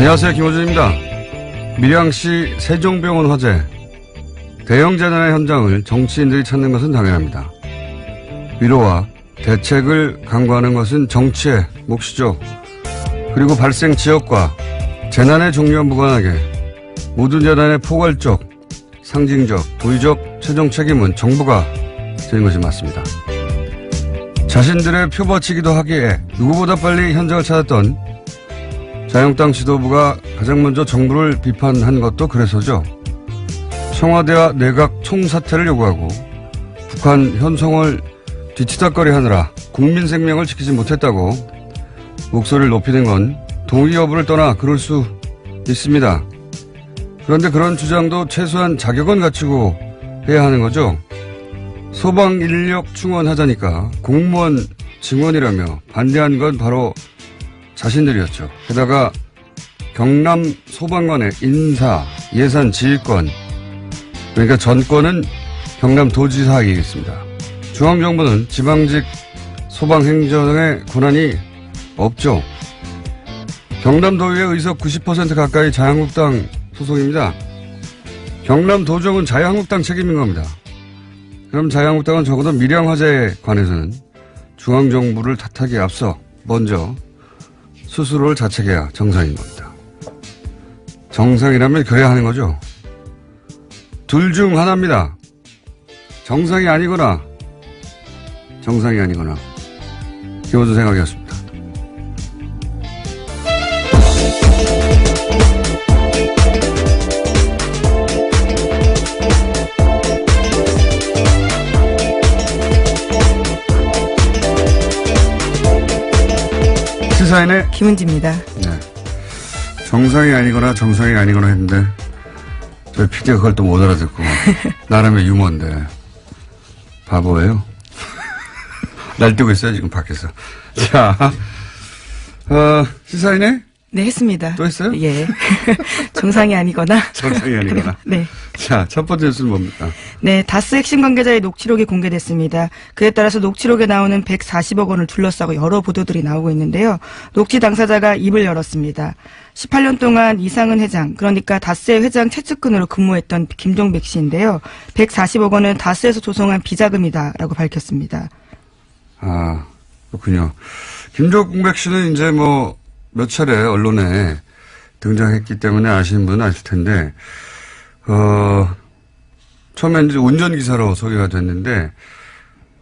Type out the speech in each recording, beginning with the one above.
안녕하세요. 김호준입니다. 밀양시 세종병원 화재. 대형 재난의 현장을 정치인들이 찾는 것은 당연합니다. 위로와 대책을 강구하는 것은 정치의 몫이죠. 그리고 발생 지역과 재난의 종류와 무관하게 모든 재난의 포괄적, 상징적, 도의적 최종 책임은 정부가 지는 것이 맞습니다. 자신들의 표버치기도 하기에 누구보다 빨리 현장을 찾았던 자유한국당 지도부가 가장 먼저 정부를 비판한 것도 그래서죠. 청와대와 내각 총사퇴를 요구하고 북한 현송을 뒤치다거리 하느라 국민 생명을 지키지 못했다고 목소리를 높이는 건 동의 여부를 떠나 그럴 수 있습니다. 그런데 그런 주장도 최소한 자격은 갖추고 해야 하는 거죠. 소방 인력 충원하자니까 공무원 증원이라며 반대한 건 바로 자신들이었죠. 게다가 경남 소방관의 인사, 예산, 지휘권, 그러니까 전권은 경남도지사이겠습니다. 중앙정부는 지방직 소방행정의 권한이 없죠. 경남도의회 의석 90% 가까이 자유한국당 소속입니다. 경남도정은 자유한국당 책임인 겁니다. 그럼 자유한국당은 적어도 밀양 화재에 관해서는 중앙정부를 탓하기에 앞서 먼저 스스로를 자책해야 정상인 겁니다. 정상이라면 그래야 하는 거죠. 둘 중 하나입니다. 정상이 아니거나 정상이 아니거나. 김호준 생각이었습니다. 시사인의 김은지입니다. 네. 정상이 아니거나 정상이 아니거나 했는데 저희 PD가 그걸 또 못 알아듣고 나름의 유머인데 바보예요. 날뛰고 있어요 지금 밖에서. 자, 시사인의? 네, 했습니다. 또 했어요? 예. 정상이 아니거나. 정상이 아니거나. 네. 자, 첫 번째 뉴스는 뭡니까? 네, 다스 핵심 관계자의 녹취록이 공개됐습니다. 그에 따라서 녹취록에 나오는 140억 원을 둘러싸고 여러 보도들이 나오고 있는데요. 녹취 당사자가 입을 열었습니다. 18년 동안 이상은 회장, 그러니까 다스의 회장 최측근으로 근무했던 김종백 씨인데요. 140억 원은 다스에서 조성한 비자금이다라고 밝혔습니다. 아, 그렇군요. 김종백 씨는 이제 몇 차례 언론에 등장했기 때문에 아시는 분은 아실 텐데, 처음엔 이제 운전기사로 소개가 됐는데,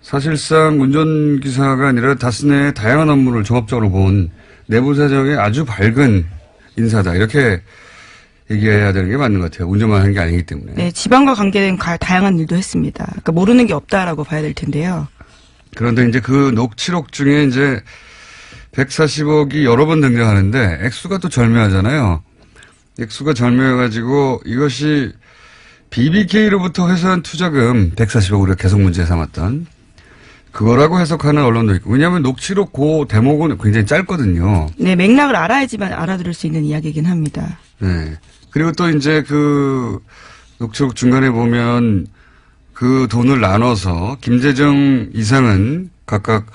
사실상 운전기사가 아니라 다스 내의 다양한 업무를 종합적으로 본 내부 사정에 아주 밝은 인사다. 이렇게 얘기해야 되는 게 맞는 것 같아요. 운전만 한 게 아니기 때문에. 네, 지방과 관계된 다양한 일도 했습니다. 그러니까 모르는 게 없다라고 봐야 될 텐데요. 그런데 이제 그 녹취록 중에 이제 140억이 여러 번 등장하는데 액수가 또 절묘하잖아요. 액수가 절묘해가지고 이것이 BBK로부터 회수한 투자금 140억 우리가 계속 문제 삼았던 그거라고 해석하는 언론도 있고. 왜냐하면 녹취록 그 대목은 굉장히 짧거든요. 네, 맥락을 알아야지만 알아들을 수 있는 이야기이긴 합니다. 네. 그리고 또 이제 그 녹취록 중간에 보면 그 돈을 나눠서 김재정 이상은 각각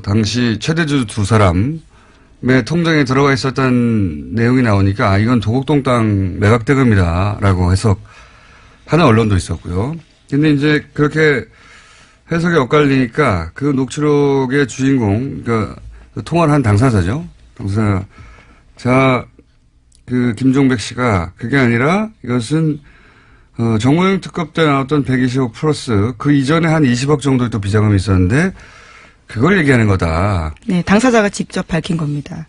당시 최대주 두 사람의 통장에 들어가 있었던 내용이 나오니까 이건 도곡동 땅 매각 대금이다라고 해석하는 언론도 있었고요. 근데 이제 그렇게 해석이 엇갈리니까 그 녹취록의 주인공, 그러니까 통화를 한 당사자죠. 그 김종백 씨가 그게 아니라 이것은 정호영 특검 때 나왔던 120억 플러스 그 이전에 한 20억 정도의 또 비자금이 있었는데 그걸 얘기하는 거다. 네, 당사자가 직접 밝힌 겁니다.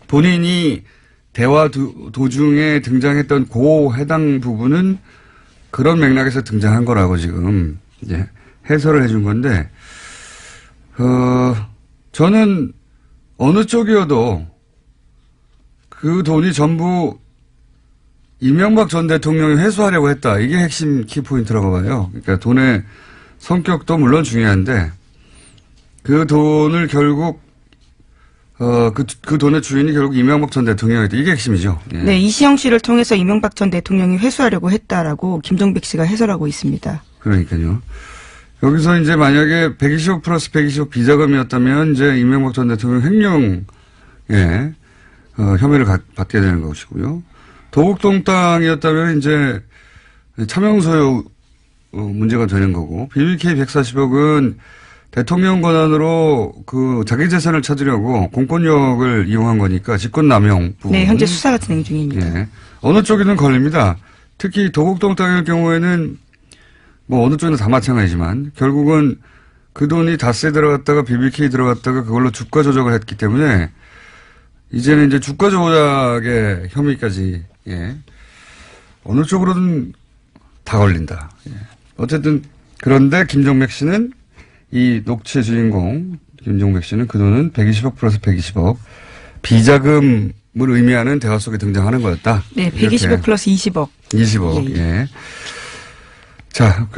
본인이 대화 도중에 등장했던 그 해당 부분은 그런 맥락에서 등장한 거라고 지금 이제 해설을 해준 건데, 저는 어느 쪽이어도 그 돈이 전부 이명박 전 대통령이 회수하려고 했다. 이게 핵심 키포인트라고 봐요. 그러니까 돈의 성격도 물론 중요한데 그 돈을 결국 그 돈의 주인이 결국 이명박 전 대통령이다. 이게 핵심이죠. 예. 네, 이시영 씨를 통해서 이명박 전 대통령이 회수하려고 했다라고 김종백 씨가 해설하고 있습니다. 그러니까요. 여기서 이제 만약에 120억 플러스 120억 비자금이었다면 이제 이명박 전 대통령 횡령에 혐의를 받게 되는 것이고요. 도곡동 땅이었다면 이제 차명소유 문제가 되는 거고, BBK 140억은 대통령 권한으로 그 자기 재산을 찾으려고 공권력을 이용한 거니까 직권남용 부분. 네, 현재 수사가 진행 중입니다. 예. 어느 쪽이든 걸립니다. 특히 도곡동 땅일 경우에는 뭐 어느 쪽이나 다 마찬가지지만 결국은 그 돈이 다스에 들어갔다가 BBK 들어갔다가 그걸로 주가 조작을 했기 때문에 이제는 이제 주가 조작의 혐의까지, 예. 어느 쪽으로든 다 걸린다. 예. 어쨌든 그런데 김종백 씨는 이 녹취의 주인공 김종백 씨는 그 돈은 120억 플러스 120억 비자금을 의미하는 대화 속에 등장하는 거였다. 네, 120억 플러스 20억. 20억. 예. 예. 자,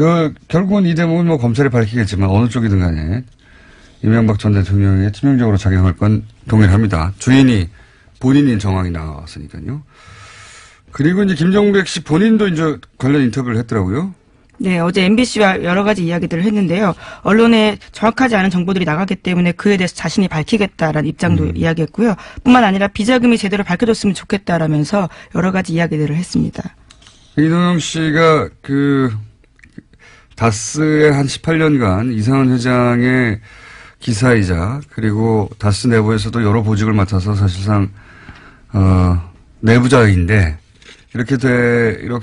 결국은 이 대목은 뭐 검찰이 밝히겠지만 어느 쪽이든 간에 이명박 전 대통령이 치명적으로 작용할 건 동일합니다. 주인이 본인인 정황이 나왔으니까요. 그리고 이제 김종백 씨 본인도 이제 관련 인터뷰를 했더라고요. 네, 어제 MBC와 여러 가지 이야기들을 했는데요. 언론에 정확하지 않은 정보들이 나가기 때문에 그에 대해서 자신이 밝히겠다라는 입장도 이야기했고요. 뿐만 아니라 비자금이 제대로 밝혀졌으면 좋겠다라면서 여러 가지 이야기들을 했습니다. 이동영 씨가 다스의 한 18년간 이상은 회장의 기사이자 그리고 다스 내부에서도 여러 보직을 맡아서 사실상 내부자인데 이렇게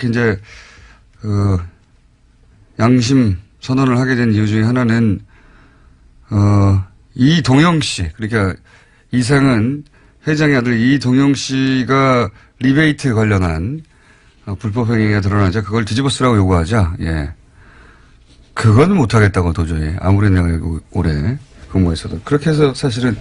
이제 양심 선언을 하게 된 이유 중에 하나는 이동영 씨, 그러니까 이상은 회장의 아들 이동영 씨가 리베이트 관련한 불법 행위가 드러나자 그걸 뒤집어 쓰라고 요구하자. 예. 그건 못하겠다고 도저히 아무리 내가 오래 근무했어도 그렇게 해서 사실은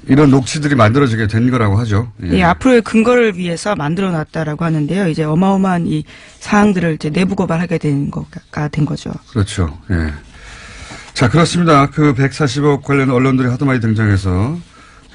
이런 녹취들이 만들어지게 된 거라고 하죠. 예. 네, 앞으로의 근거를 위해서 만들어놨다라고 하는데요. 이제 어마어마한 이 사항들을 이제 내부 고발하게 된 거가 된 거죠. 그렇죠. 예. 자, 그렇습니다. 그 140억 관련 언론들이 하도 많이 등장해서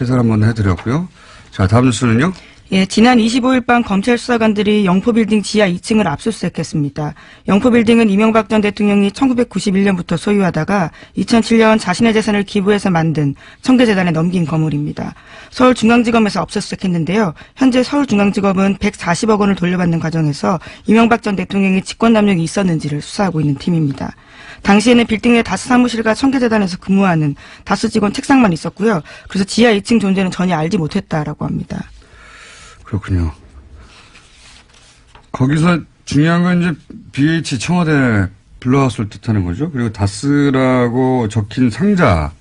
해설 한번 해드렸고요. 자, 다음 뉴스는요. 예, 지난 25일 밤 검찰 수사관들이 영포빌딩 지하 2층을 압수수색했습니다. 영포빌딩은 이명박 전 대통령이 1991년부터 소유하다가 2007년 자신의 재산을 기부해서 만든 청계재단에 넘긴 건물입니다. 서울중앙지검에서 압수수색했는데요. 현재 서울중앙지검은 140억 원을 돌려받는 과정에서 이명박 전 대통령이 직권남용이 있었는지를 수사하고 있는 팀입니다. 당시에는 빌딩 내 다스 사무실과 청계재단에서 근무하는 다스 직원 책상만 있었고요. 그래서 지하 2층 존재는 전혀 알지 못했다라고 합니다. 그렇군요. 거기서 중요한 건 이제 BH 청와대 블루하우스를 뜻하는 거죠. 그리고 다스라고 적힌 상자가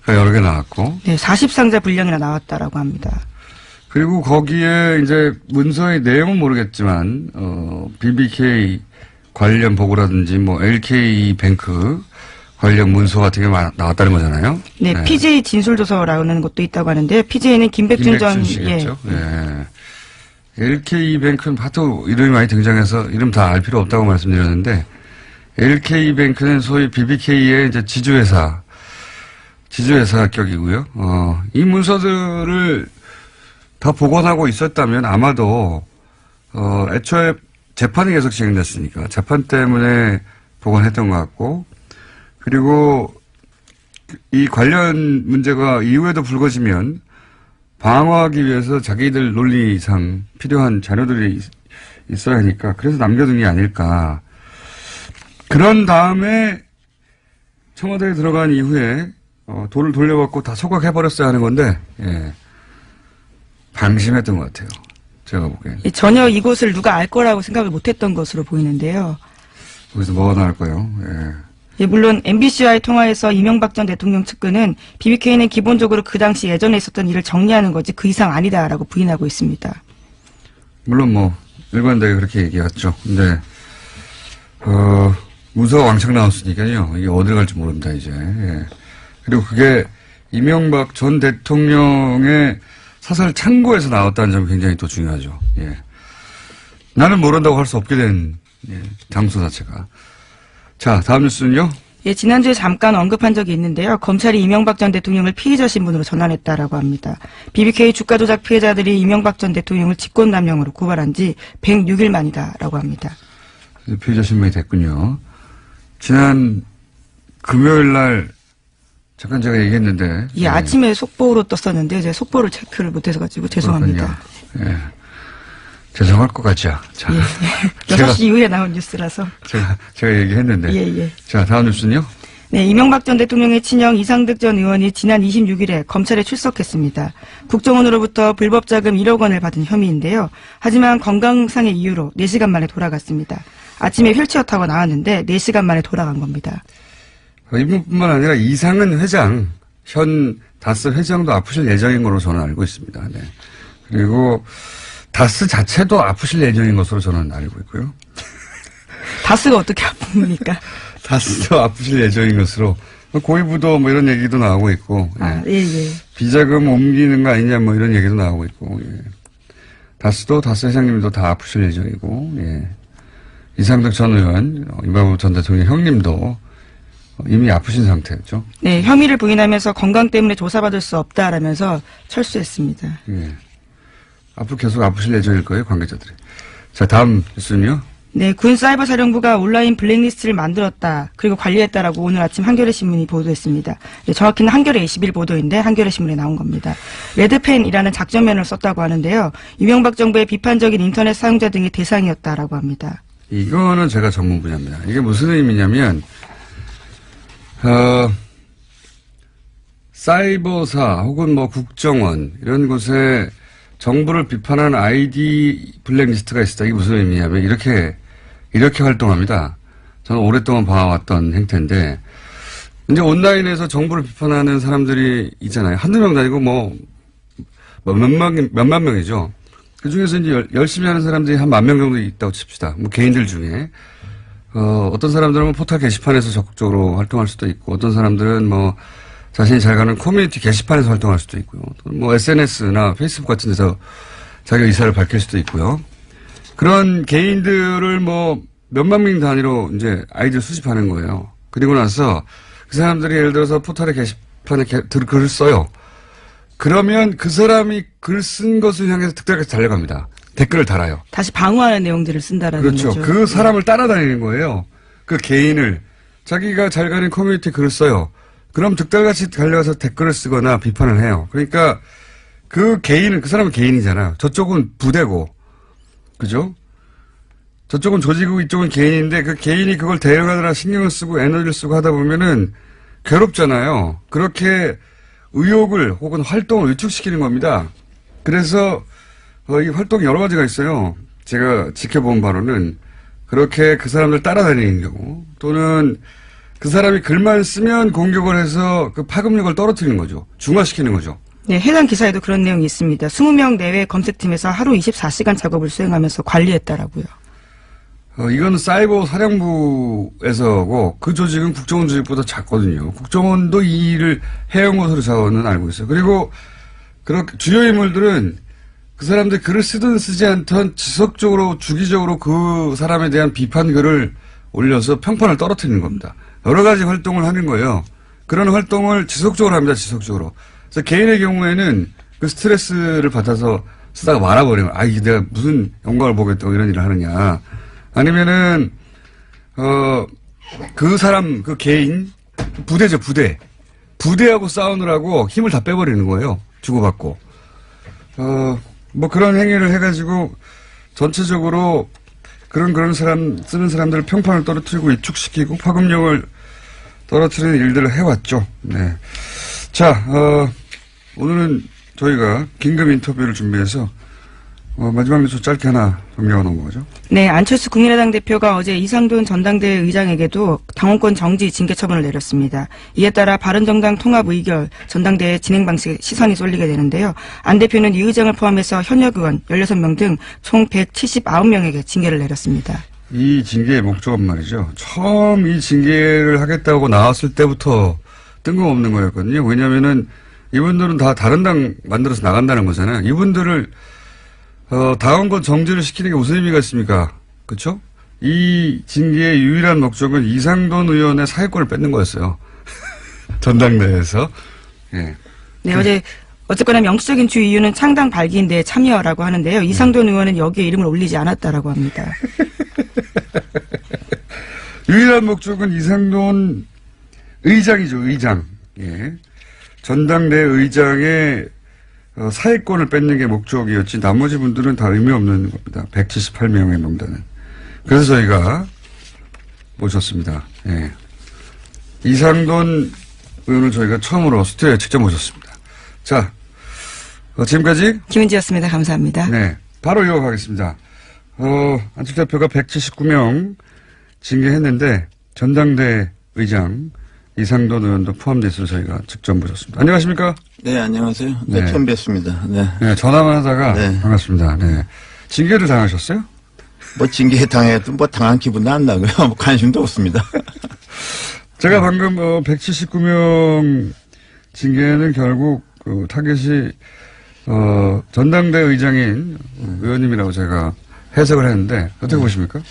여러 개 나왔고. 네, 40상자 분량이나 나왔다라고 합니다. 그리고 거기에 이제 문서의 내용은 모르겠지만, BBK 관련 보고라든지 뭐 LK 뱅크 관련 문서 같은 게 나왔다는 거잖아요. 네, 네. PJ 진술조서라는 것도 있다고 하는데, PJ는 김백준 전, 씨겠죠. 예. 네. LK뱅크는 하도 이름이 많이 등장해서 이름 다 알 필요 없다고 말씀드렸는데, LK뱅크는 소위 BBK의 이제 지주회사 격이고요. 이 문서들을 다 복원하고 있었다면 아마도, 애초에 재판이 계속 진행됐으니까 재판 때문에 복원했던 것 같고, 그리고 이 관련 문제가 이후에도 불거지면 방어하기 위해서 자기들 논리상 필요한 자료들이 있어야 하니까 그래서 남겨둔 게 아닐까. 그런 다음에 청와대에 들어간 이후에 돈을 돌려받고 다 소각해버렸어야 하는 건데, 예. 방심했던 것 같아요. 제가 보기엔. 전혀 이곳을 누가 알 거라고 생각을 못했던 것으로 보이는데요. 거기서 뭐가 나올까요? 예. 예, 물론 MBC와의 통화에서 이명박 전 대통령 측근은 BBK는 기본적으로 그 당시 예전에 있었던 일을 정리하는 거지 그 이상 아니다라고 부인하고 있습니다. 물론 뭐 일관되게 그렇게 얘기했죠. 근데 문서가 왕창 나왔으니까요. 이게 어디를 갈지 모른다 이제. 예. 그리고 그게 이명박 전 대통령의 사설 창고에서 나왔다는 점이 굉장히 또 중요하죠. 예. 나는 모른다고 할 수 없게 된 장소 자체가. 자, 다음 뉴스는요? 예, 지난주에 잠깐 언급한 적이 있는데요. 검찰이 이명박 전 대통령을 피의자 신분으로 전환했다라고 합니다. BBK 주가 조작 피해자들이 이명박 전 대통령을 직권남용으로 고발한 지 106일 만이다라고 합니다. 피의자 신분이 됐군요. 지난 금요일 날 잠깐 제가 얘기했는데. 예, 아침에 속보로 떴었는데 제가 속보를 체크를 못해서 가지고 죄송합니다. 예. 죄송할 것 같죠. 자. 예. 6시 이후에 나온 뉴스라서. 제가 얘기했는데. 예. 자, 다음 뉴스는요? 네, 이명박 전 대통령의 친형 이상득 전 의원이 지난 26일에 검찰에 출석했습니다. 국정원으로부터 불법 자금 1억 원을 받은 혐의인데요. 하지만 건강상의 이유로 4시간 만에 돌아갔습니다. 아침에 휠체어 타고 나왔는데 4시간 만에 돌아간 겁니다. 이분뿐만 아니라 이상은 회장, 현 다스 회장도 아프실 예정인 걸로 저는 알고 있습니다. 네. 그리고 다스 자체도 아프실 예정인 것으로 저는 알고 있고요. 다스가 어떻게 아픕니까? 다스도 아프실 예정인 것으로 고위부도 뭐 이런 얘기도 나오고 있고 예. 비자금 옮기는 거 아니냐 뭐 이런 얘기도 나오고 있고 다스도 다스 회장님도 다 아프실 예정이고 이상득 전 의원 이명박 전 대통령 형님도 이미 아프신 상태였죠. 네, 혐의를 부인하면서 건강 때문에 조사받을 수 없다라면서 철수했습니다. 앞으로 계속 아프실 예정일 거예요, 관계자들이. 자, 다음 뉴스는요. 네, 군 사이버 사령부가 온라인 블랙리스트를 만들었다. 그리고 관리했다라고 오늘 아침 한겨레 신문이 보도했습니다. 네, 정확히는 한겨레 21 보도인데 한겨레 신문에 나온 겁니다. 레드펜이라는 작전면을 썼다고 하는데요. 이명박 정부의 비판적인 인터넷 사용자 등의 대상이었다라고 합니다. 이거는 제가 전문 분야입니다. 이게 무슨 의미냐면 사이버사 혹은 뭐 국정원 이런 곳에 정부를 비판하는 아이디 블랙리스트가 있다. 이게 무슨 의미냐면 이렇게 활동합니다. 저는 오랫동안 봐왔던 행태인데 이제 온라인에서 정부를 비판하는 사람들이 있잖아요. 한두 명도 아니고 몇만 명이죠. 그 중에서 이제 열심히 하는 사람들이 한 10,000명 정도 있다고 칩시다. 뭐 개인들 중에. 어떤 사람들은 포털 게시판에서 적극적으로 활동할 수도 있고, 어떤 사람들은 뭐, 자신이 잘 가는 커뮤니티 게시판에서 활동할 수도 있고요. 뭐, SNS나 페이스북 같은 데서 자기 의사를 밝힐 수도 있고요. 그런 개인들을 뭐, 몇만 명 단위로 이제 아이디를 수집하는 거예요. 그리고 나서 그 사람들이 예를 들어서 포털의 게시판에 글을 써요. 그러면 그 사람이 글 쓴 것을 향해서 득달같이 달려갑니다. 댓글을 달아요. 다시 방어하는 내용들을 쓴다라는 그렇죠. 거죠. 그 사람을 따라다니는 거예요. 그 개인을. 자기가 잘 가는 커뮤니티 글을 써요. 그럼 득달같이 달려가서 댓글을 쓰거나 비판을 해요. 그러니까 그 사람은 개인이잖아요. 저쪽은 부대고. 그죠? 저쪽은 조직이고 이쪽은 개인인데 그 개인이 그걸 대응하느라 신경을 쓰고 에너지를 쓰고 하다 보면은 괴롭잖아요. 그렇게 의욕을 혹은 활동을 위축시키는 겁니다. 그래서 이 활동이 여러 가지가 있어요. 제가 지켜본 바로는 그렇게 그 사람들 따라다니는 경우 또는 그 사람이 글만 쓰면 공격을 해서 그 파급력을 떨어뜨리는 거죠. 중화시키는 거죠. 네, 해당 기사에도 그런 내용이 있습니다. 20명 내외 검색팀에서 하루 24시간 작업을 수행하면서 관리했다라고요. 이건 사이버 사령부에서고 그 조직은 국정원 조직보다 작거든요. 국정원도 이 일을 해온 것으로 저는 알고 있어요. 그리고 그렇게 주요 인물들은 그 사람들이 글을 쓰든 쓰지 않든 지속적으로 주기적으로 그 사람에 대한 비판 글을 올려서 평판을 떨어뜨리는 겁니다. 여러 가지 활동을 하는 거예요. 그런 활동을 지속적으로 합니다. 지속적으로. 그래서 개인의 경우에는 그 스트레스를 받아서 쓰다가 말아버리면 이게 내가 무슨 영광을 보겠다고 이런 일을 하느냐. 아니면은 그 사람 그 개인 부대죠. 부대하고 싸우느라고 힘을 다 빼버리는 거예요. 주고받고. 뭐 그런 행위를 해가지고 전체적으로 그런 사람 쓰는 사람들을 평판을 떨어뜨리고 위축시키고 파급력을 떨어뜨리는 일들을 해왔죠. 네. 자, 오늘은 저희가 긴급 인터뷰를 준비해서 마지막 뉴스 짧게 하나 정리하고 넘어가죠. 네, 안철수 국민의당 대표가 어제 이상돈 전당대회 의장에게도 당원권 정지 징계 처분을 내렸습니다. 이에 따라 바른정당 통합 의결 전당대회 진행 방식에 시선이 쏠리게 되는데요. 안 대표는 이 의장을 포함해서 현역 의원 16명 등 총 179명에게 징계를 내렸습니다. 이 징계의 목적은 말이죠. 처음 이 징계를 하겠다고 나왔을 때부터 뜬금없는 거였거든요. 왜냐하면은 이분들은 다 다른 당 만들어서 나간다는 거잖아요. 이분들을 당원권 정지를 시키는 게 무슨 의미가 있습니까? 그렇죠? 이 징계의 유일한 목적은 이상돈 의원의 사회권을 뺏는 거였어요. 전당대회에서. 예. 네, 어쨌거나 명시적인 주 이유는 창당 발기인데 참여라고 하는데요. 이상돈 의원은 여기에 이름을 올리지 않았다라고 합니다. 유일한 목적은 이상돈 의장이죠. 의장. 예. 전당대 의장의 사회권을 뺏는 게 목적이었지 나머지 분들은 다 의미 없는 겁니다. 178명의 명단은. 그래서 저희가 모셨습니다. 예. 이상돈 의원을 저희가 처음으로 스튜디오에 직접 모셨습니다. 자, 지금까지 김은지였습니다. 감사합니다. 네, 바로 이어가겠습니다. 안철수 대표가 179명 징계했는데 전당대 의장 이상돈 의원도 포함돼서 저희가 직접 모셨습니다. 안녕하십니까? 네, 안녕하세요. 네, 네. 처음 뵙습니다. 네. 네, 전화만 하다가 네. 반갑습니다. 네. 징계를 당하셨어요? 뭐 징계 당해도 뭐 당한 기분도 안 나고요. 뭐 관심도 없습니다. 제가 방금 179명 징계는 결국 그 타겟이 전당대 의장인 의원님이라고 제가 해석을 했는데 어떻게 보십니까?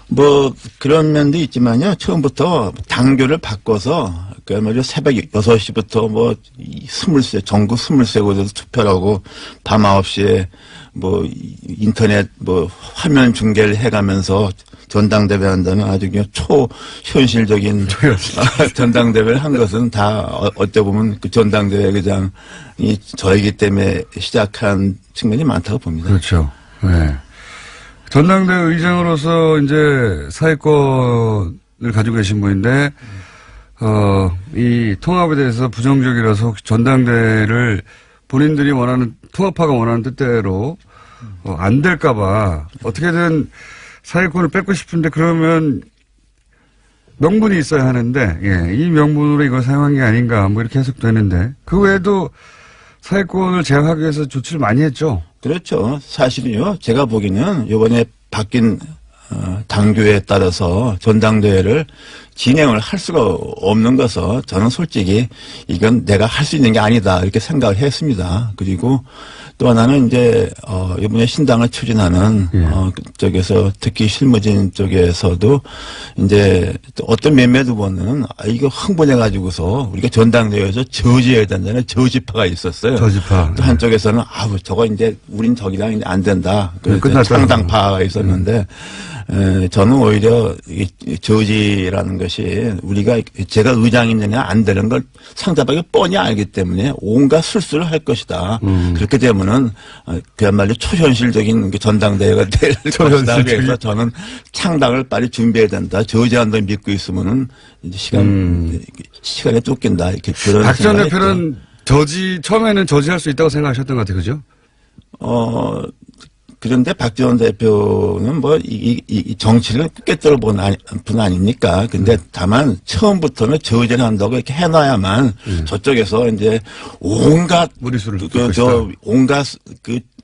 뭐 그런 면도 있지만요. 처음부터 당교를 바꿔서 그야말로 새벽 6시부터 뭐 20세 전국 20세곳에서 투표를 하고 밤 9시에 뭐 인터넷 뭐 화면 중계를 해가면서 전당대회 한다는 아주 그냥 초현실적인 전당대회를 한 것은 다 어떻게 보면 그 전당대회 의장이 저이기 때문에 시작한 측면이 많다고 봅니다. 그렇죠. 네. 전당대 의장으로서 이제 사회권을 가지고 계신 분인데, 이 통합에 대해서 부정적이라서 혹시 전당대를 본인들이 원하는, 통합파가 원하는 뜻대로, 안 될까봐 어떻게든 사회권을 뺏고 싶은데 그러면 명분이 있어야 하는데, 예, 이 명분으로 이걸 사용한 게 아닌가, 뭐 이렇게 해석되는데, 그 외에도 사회권을 제어하기 위해서 조치를 많이 했죠. 그렇죠. 사실은요. 제가 보기에는 이번에 바뀐 당규에 따라서 전당대회를 진행을 할 수가 없는 것은 저는 솔직히 이건 내가 할 수 있는 게 아니다 이렇게 생각을 했습니다. 그리고 또 하나는 이제 이번에 신당을 추진하는 쪽에서 특히 실무진 쪽에서도 이제 어떤 몇몇 후보는 이거 흥분해 가지고서 우리가 전당대회에서 저지해야 된다는 저지파가 있었어요. 저지파. 또 한쪽에서는 아우 저거 이제 우린 저기랑 이제 안 된다. 끝났다. 창당파가 있었는데 저는 오히려 이 저지라는 것이 우리가 제가 의장이느냐 안 되는 걸 상대방이 뻔히 알기 때문에 온갖 술수를 할 것이다. 그렇게 되면은 그야말로 초현실적인 전당대회가 될 것이다. 그래서 저는 창당을 빨리 준비해야 된다. 저지한다 믿고 있으면은 이제 시간에 쫓긴다. 이렇게 그런 박 전 생각이 대표는 처음에는 저지할 수 있다고 생각하셨던 것 같아요. 그죠? 그런데 박지원 대표는 뭐, 이 정치를 꿰뚫어 본 분 아닙니까? 근데 다만 처음부터는 저지를 한다고 이렇게 해놔야만 저쪽에서 이제 온갖, 무리수를 온갖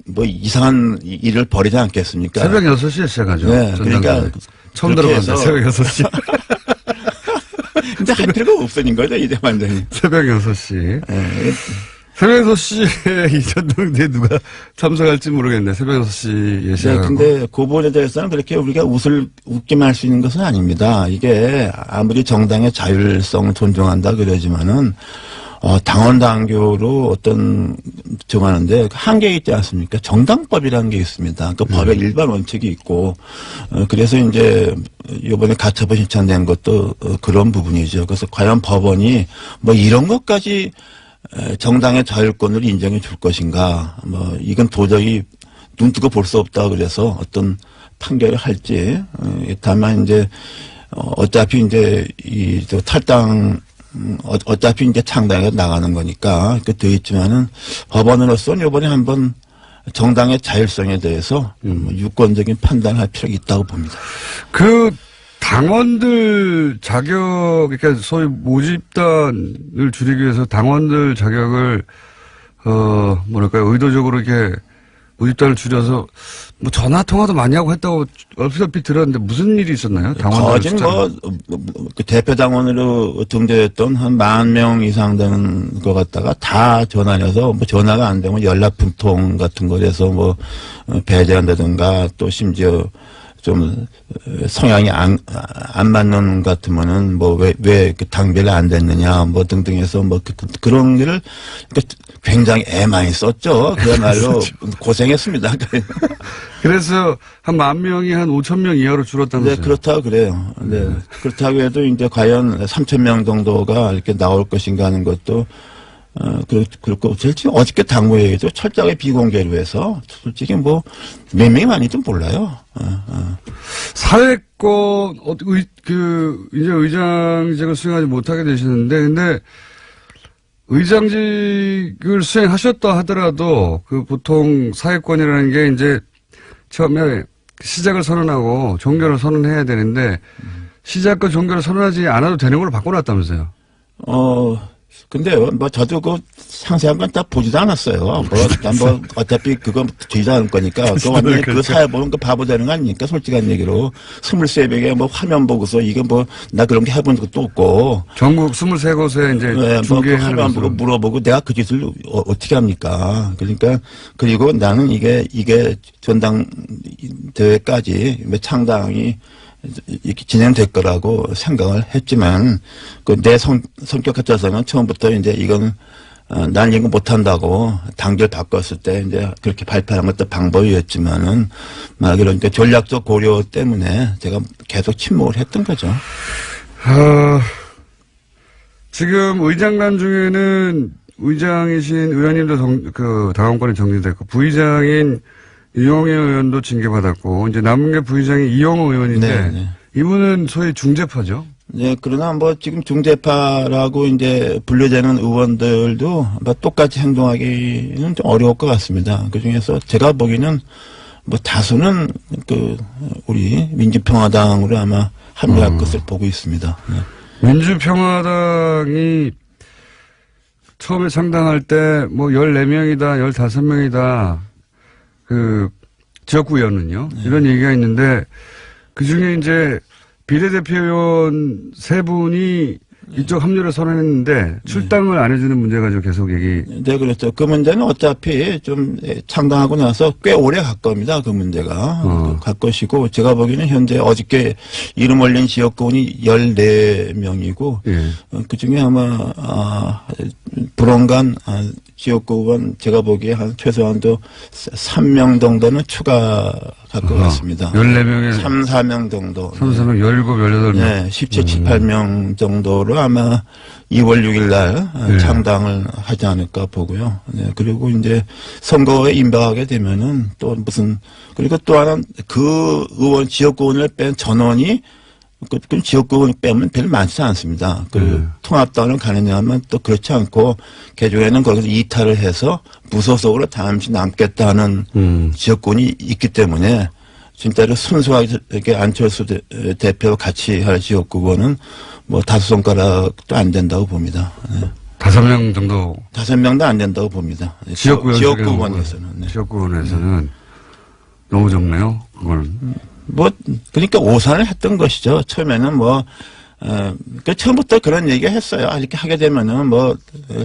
뭐 이상한 일을 벌이지 않겠습니까? 새벽 6시에 시작하죠. 네, 그러니까. 처음 들어봤는데 새벽 6시. 근데 할 필요가 없어진 거죠, 이제 완전히. 새벽 6시. 네. 새벽 6시에 이 전당대회 누가 참석할지 모르겠는데 새벽 6시에 시작하고. 네, 근데 그 부분에 대해서는 그렇게 우리가 웃기만 할 수 있는 것은 아닙니다. 이게 아무리 정당의 자율성을 존중한다 그러지만은 당원 당규로 어떤 정하는데 한계가 있지 않습니까? 정당법이라는 게 있습니다. 그 법의 일반 원칙이 있고 그래서 이제 이번에 가처분 신청된 것도 그런 부분이죠. 그래서 과연 법원이 뭐 이런 것까지 정당의 자율권을 인정해 줄 것인가? 뭐 이건 도저히 눈 뜨고 볼 수 없다 그래서 어떤 판결을 할지. 다만 이제 어차피 이제 이 탈당 어차피 이제 창당에 나가는 거니까 그 되어 있지만은 법원으로서는 이번에 한번 정당의 자율성에 대해서 유권적인 판단을 할 필요가 있다고 봅니다. 그 당원들 자격, 그러니까 소위 모집단을 줄이기 위해서 당원들 자격을, 뭐랄까요, 의도적으로 이렇게 모집단을 줄여서 뭐 전화 통화도 많이 하고 했다고 얼핏 들었는데 무슨 일이 있었나요? 당원들 그 대표 당원으로 등재했던 한 10,000명 이상 되는 것 같다가 다 전화해서 뭐 전화가 안 되면 연락분통 같은 거에서 뭐 배제한다든가 또 심지어 좀 성향이 안 맞는 것 같으면은 뭐 왜 당비를 안 됐느냐 뭐 등등해서 뭐 그런 일을 그러니까 굉장히 애 많이 썼죠. 그야말로 고생했습니다. 그래서 한 10,000명이 한 5,000명 이하로 줄었다면서요? 네, 그렇다고 그래요. 네. 그렇다고 해도 이제 과연 3,000명 정도가 이렇게 나올 것인가 하는 것도 그렇고, 솔직히 어저께 당무회의도 철저하게 비공개로 해서, 솔직히 뭐, 몇 명이 많이도 몰라요. 사회권, 이제 의장직을 수행하지 못하게 되시는데, 근데, 의장직을 수행하셨다 하더라도, 보통 사회권이라는 게 이제, 처음에 시작을 선언하고, 종결을 선언해야 되는데, 시작과 종결을 선언하지 않아도 되는 걸로 바꿔놨다면서요? 근데요, 뭐, 저도 상세한 건 딱 보지도 않았어요. 어차피 그거 되지도 않을 거니까. 그거 완전히 그 사회 보면 그 바보 되는 거 아닙니까? 솔직한 얘기로. 23명에 뭐 화면 보고서 이게 뭐, 나 그런 게 해본 것도 없고. 전국 23곳에 이제 네, 중계하는 뭐 화면 보고 물어보고 내가 그 짓을 어떻게 합니까? 그러니까, 그리고 나는 이게 전당대회까지 창당이 이렇게 진행될 거라고 생각을 했지만, 내 성격 같아서는 처음부터 이제 이건, 난 이거 못한다고 단결 바꿨을 때 이제 그렇게 발표한 것도 방법이었지만은, 막 이런 전략적 고려 때문에 제가 계속 침묵을 했던 거죠. 지금 의장단 중에는 의장이신 의원님도 당원권이 정지됐고, 부의장인 이용혜 의원도 징계받았고, 이제 남은 게 부의장이 이용호 의원인데, 네. 이분은 소위 중재파죠? 네, 그러나 뭐 지금 중재파라고 이제 분류되는 의원들도 뭐 똑같이 행동하기는 좀 어려울 것 같습니다. 그 중에서 제가 보기에는 뭐 다수는 우리 민주평화당으로 아마 합류할 것을 보고 있습니다. 네. 민주평화당이 처음에 창당할 때 뭐 14명이다, 15명이다, 지역구 의원은요. 네. 이런 얘기가 있는데, 그 중에 이제 비례대표 의원 3분이 이쪽 합류를 선언했는데, 출당을 안 해주는 문제가 좀 계속 네, 그렇죠. 그 문제는 어차피 좀 창당하고 나서 꽤 오래 갈 겁니다. 그 문제가. 갈 것이고, 제가 보기에는 현재 어저께 이름 올린 지역구원이 14명이고, 예. 그 중에 아마, 불원간 지역구원 제가 보기에 한 최소한도 3명 정도는 추가 갈 것 같습니다. 14명에 3, 4명 정도. 3, 4명, 17, 18명. 네, 17, 18명 정도로 아마 2월 6일 날 창당을 하지 않을까 보고요. 네, 그리고 이제 선거에 임박하게 되면은 또 그리고 또 하나 그 의원, 지역구원을 뺀 전원이 그럼 지역구원 빼면 별로 많지 않습니다. 통합당을 가느냐 하면 또 그렇지 않고 개조에는 거기서 이탈을 해서 무소속으로 잠시 남겠다는 지역구원이 있기 때문에 진짜로 순수하게 안철수 대표와 같이 할 지역구원은 뭐 5손가락도 안 된다고 봅니다. 네. 5명 정도. 5명도 안 된다고 봅니다. 지역구원에서는. 네. 지역구원에서는 너무 적네요. 그거는. 그러니까 오산을 했던 것이죠. 처음에는 처음부터 그런 얘기 했어요. 이렇게 하게 되면은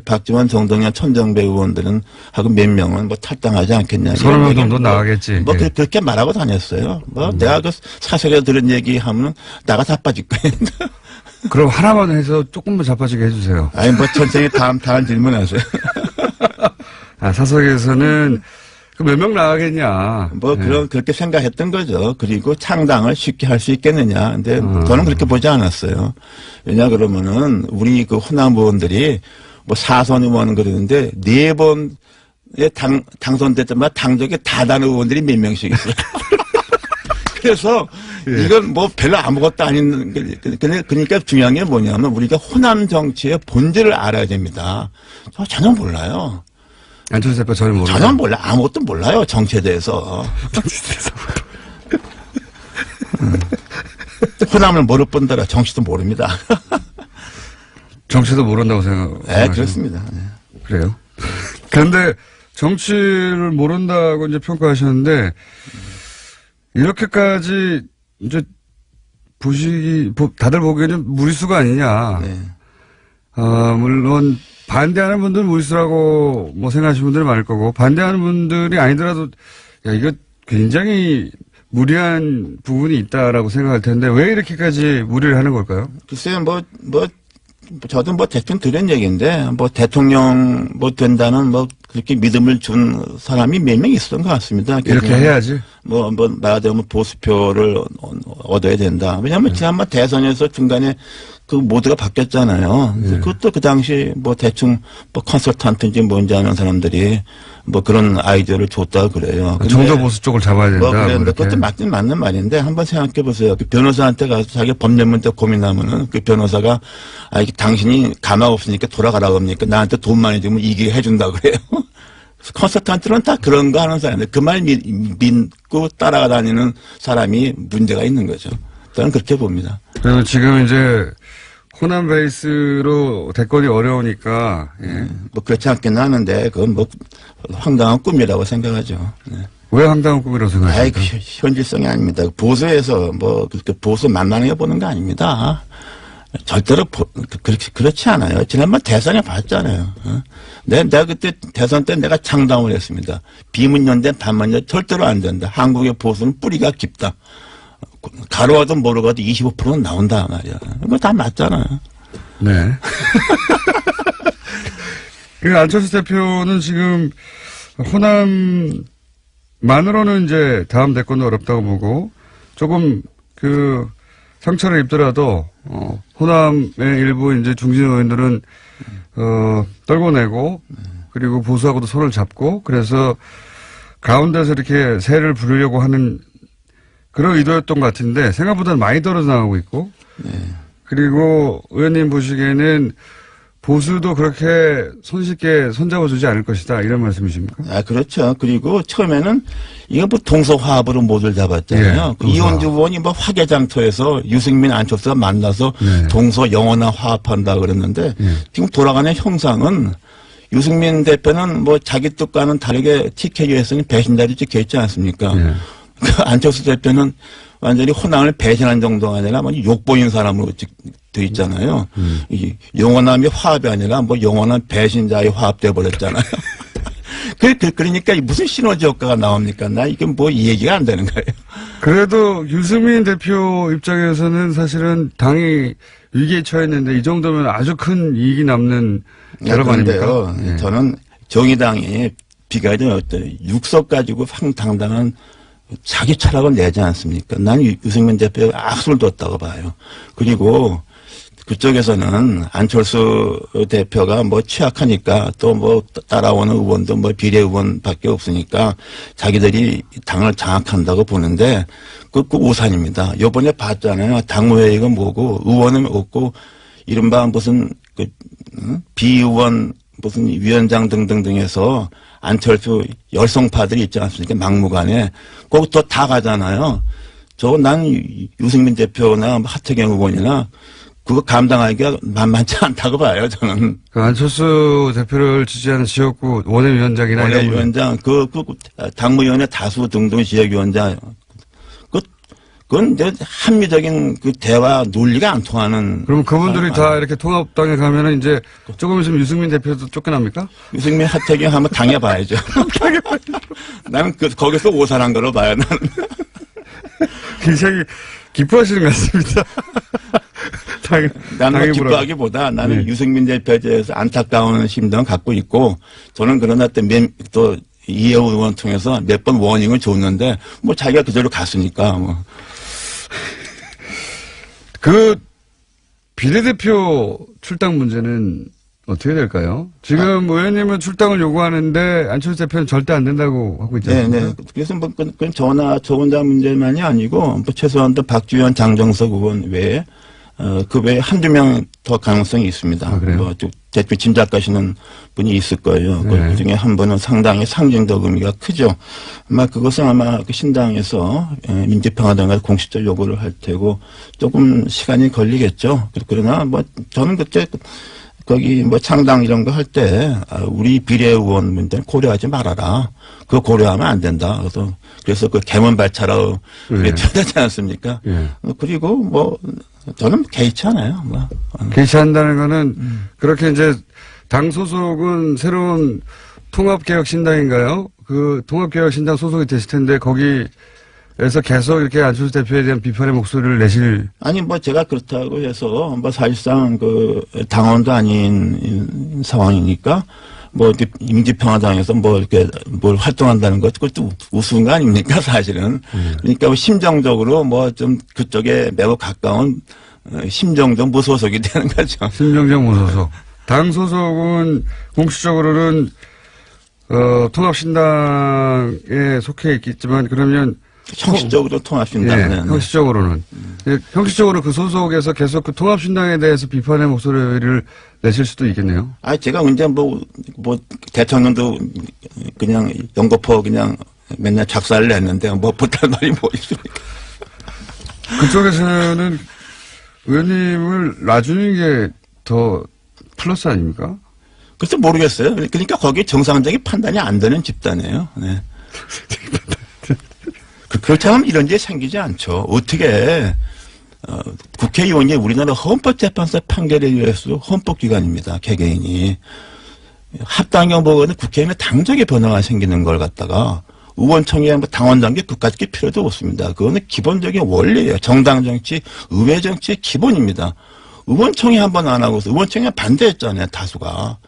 박지원, 정동영, 천정배 의원들은 하고 몇 명은 탈당하지 않겠냐. 30명 정도 나가겠지. 그렇게 말하고 다녔어요. 내가 사설에 들은 얘기 하면 나가 다 빠질 거예요. 그럼 하나만 해서 조금만 자빠지게 해주세요. 천천히 다음 질문하세요. 사석에서는 몇 명 나가겠냐. 그렇게 생각했던 거죠. 그리고 창당을 쉽게 할 수 있겠느냐. 근데 저는 그렇게 보지 않았어요. 왜냐 그러면은 우리 호남 의원들이 4선 의원 그러는데 4번에 당선될 때마다 당적에 다 다른 의원들이 몇 명씩 있어요. 그래서 이건 별로 아무것도 아닌, 그러니까 중요한 게 뭐냐면 우리가 호남 정치의 본질을 알아야 됩니다. 저 전혀 몰라요. 안철수 대표 전혀 몰라요. 전혀 몰라. 아무것도 몰라요. 정치에 대해서. 호남을 모를 뿐더러 정치도 모릅니다. 정치도 모른다고 생각하시나요? 네, 그렇습니다. 네. 그래요? 그런데 정치를 모른다고 이제 평가하셨는데, 이렇게까지 이제 다들 보기에는 무리수가 아니냐. 네. 물론 반대하는 분들은 무리수라고 생각하시는 분들이 많을 거고, 반대하는 분들이 아니더라도 이거 굉장히 무리한 부분이 있다라고 생각할 텐데 왜 이렇게까지 무리를 하는 걸까요? 글쎄요, 저도 대충 들은 얘기인데, 대통령 된다는 그렇게 믿음을 준 사람이 몇 명 있었던 것 같습니다. 이렇게 해야지. 말하자면 보수표를 얻어야 된다. 왜냐하면 지난번 대선에서 중간에 그 모드가 바뀌었잖아요. 그것도 그 당시 대충 컨설턴트인지 뭔지 아는 사람들이 그런 아이디어를 줬다고 그래요. 정도 보수 쪽을 잡아야 된다. 그런데 그것도 맞는 말인데 한번 생각해 보세요. 그 변호사한테 가서 자기 법률 문제 고민하면은 그 변호사가 이게 당신이 가망 없으니까 돌아가라고 합니까? 나한테 돈 많이 주면 이게 해준다 그래요. 컨설턴트는 다 그런 거 하는 사람인데 그 말 믿고 따라가 다니는 사람이 문제가 있는 거죠. 저는 그렇게 봅니다. 그리고 지금 이제 호남 베이스로 대권이 어려우니까 그렇지 않겠나 하는데 그건 황당한 꿈이라고 생각하죠. 네. 왜 황당한 꿈이라고 생각하십니까? 현실성이 아닙니다. 보수에서 그렇게 보수 만만하게 보는 거 아닙니다. 절대로 그렇지 않아요. 지난번 대선에 봤잖아요. 내가 그때 대선 때 내가 창당을 했습니다. 비문연대 반문연 절대로 안 된다. 한국의 보수는 뿌리가 깊다. 가로가도 모르가도 25%는 나온다 말이야. 그거 다 맞잖아요. 네. 그 안철수 대표는 지금 호남만으로는 이제 다음 대권도 어렵다고 보고 조금 상처를 입더라도 호남의 일부 이제 중진 의원들은 떨궈내고 그리고 보수하고도 손을 잡고 그래서 가운데서 이렇게 새를 부르려고 하는 그런 의도였던 것 같은데 생각보다는 많이 떨어져 나가고 있고 그리고 의원님 보시기에는 보수도 그렇게 손쉽게 손잡아주지 않을 것이다 이런 말씀이십니까? 그렇죠. 그리고 처음에는 이거 동서화합으로 모두를 잡았잖아요. 이원주 의원이 화개장터에서 유승민 안철수가 만나서 동서 영원한 화합한다 그랬는데 지금 돌아가는 형상은 유승민 대표는 자기 뜻과는 다르게 TK에서는 배신자로 찍혀 있지 않습니까? 안철수 대표는 완전히 호남을 배신한 정도가 아니라 욕보인 사람으로 돼 있잖아요. 이 영원함이 화합이 아니라 영원한 배신자의 화합돼 버렸잖아요. 그러니까 무슨 시너지 효과가 나옵니까? 이게 이 얘기가 안 되는 거예요. 그래도 유승민 대표 입장에서는 사실은 당이 위기에 처했는데 이 정도면 아주 큰 이익이 남는 결합 아닙니까? 저는 정의당이 비가이든 육석 가지고 황당당한 자기 철학을 내지 않습니까? 나는 유승민 대표가 악수를 뒀다고 봐요. 그리고 그쪽에서는 안철수 대표가 취약하니까 또 따라오는 의원도 비례 의원밖에 없으니까 자기들이 당을 장악한다고 보는데 그 오산입니다. 요번에 봤잖아요. 당무회의가 뭐고 의원은 없고 이른바 무슨 비의원 무슨 위원장 등등등에서 안철수 열성파들이 있지 않습니까? 막무가내. 거기서 다 가잖아요. 난 유승민 대표나 하태경 의원이나 그거 감당하기가 만만치 않다고 봐요, 저는. 안철수 대표를 지지하는 지역구 원외위원장이나 원외위원장, 당무위원회 다수 등등 지역위원장. 그건 이제 합리적인 대화 논리가 안 통하는. 그럼 그분들이 다 이렇게 통합당에 가면은 이제 조금 있으면 유승민 대표도 쫓겨납니까? 유승민 하태경 한번 당해봐야죠. 나는 거기서 오산한 거로 봐요, 나는. 굉장히 기뻐하시는 것 같습니다. 나는 기뻐하기보다 나는 유승민 대표에 대해서 안타까운 심정을 갖고 있고 저는 그러나 또 이해우 의원 통해서 몇 번 워닝을 줬는데 자기가 그대로 갔으니까 비례대표 출당 문제는 어떻게 될까요? 지금 의원님은 출당을 요구하는데 안철수 대표는 절대 안 된다고 하고 있잖아요. 네. 그래서 그건 저 혼자 문제만이 아니고 최소한도 박주현, 장정석 의원 외에 그 외에 한두 명 더 가능성이 있습니다. 그래요? 대충 짐작하시는 분이 있을 거예요. 네. 그 중에 한 분은 상당히 상징적 의미가 크죠. 그것은 아마 신당에서 민주평화당과 공식적 요구를 할 테고 조금 시간이 걸리겠죠. 그러나 저는 그때 거기 창당 이런 거 할 때 우리 비례 의원 문제는 고려하지 말아라. 그거 고려하면 안 된다. 그래서 그 개문발차라고 표현하지 않습니까? 그리고 저는 개의치 않아요. 개의치 않는다는 거는 그렇게 이제 당 소속은 새로운 통합개혁신당인가요? 그 통합개혁신당 소속이 되실 텐데 거기 에서 계속 이렇게 안철수 대표에 대한 비판의 목소리를 내실. 아니, 뭐, 제가 그렇다고 해서, 뭐, 사실상 그, 당원도 아닌 상황이니까, 뭐, 이렇게 임기평화당에서 뭐, 이렇게 뭘 활동한다는 것, 그것도 우스운 거 아닙니까, 사실은. 그러니까 뭐 심정적으로 뭐, 좀 그쪽에 매우 가까운, 심정적 무소속이 되는 거죠. 심정적 무소속. 당 소속은 공식적으로는, 통합신당에 속해 있겠지만, 그러면 형식적으로 통합신당은. 예, 형식적으로는. 예, 형식적으로 그 소속에서 계속 그 통합신당에 대해서 비판의 목소리를 내실 수도 있겠네요. 아, 제가 언제 뭐, 대통령도 그냥 연거푸 그냥 맨날 작사를 냈는데, 뭐, 못할 말이 뭐 있습니까? 그쪽에서는 의원님을 놔주는 게 더 플러스 아닙니까? 글쎄 모르겠어요. 그러니까 거기에 정상적인 판단이 안 되는 집단이에요. 네. 그렇다면 이런 일이 생기지 않죠. 어떻게 국회의원이 우리나라 헌법재판소 판결에 의해서 헌법기관입니다. 개개인이. 합당형 보고는 국회의원의 당적의 변화가 생기는 걸 갖다가 의원총회 뭐 당원 단계 그까짓 게 필요도 없습니다. 그거는 기본적인 원리예요. 정당 정치, 의회 정치의 기본입니다. 의원총회 한 번 안 하고서 의원총회 반대했잖아요. 다수가.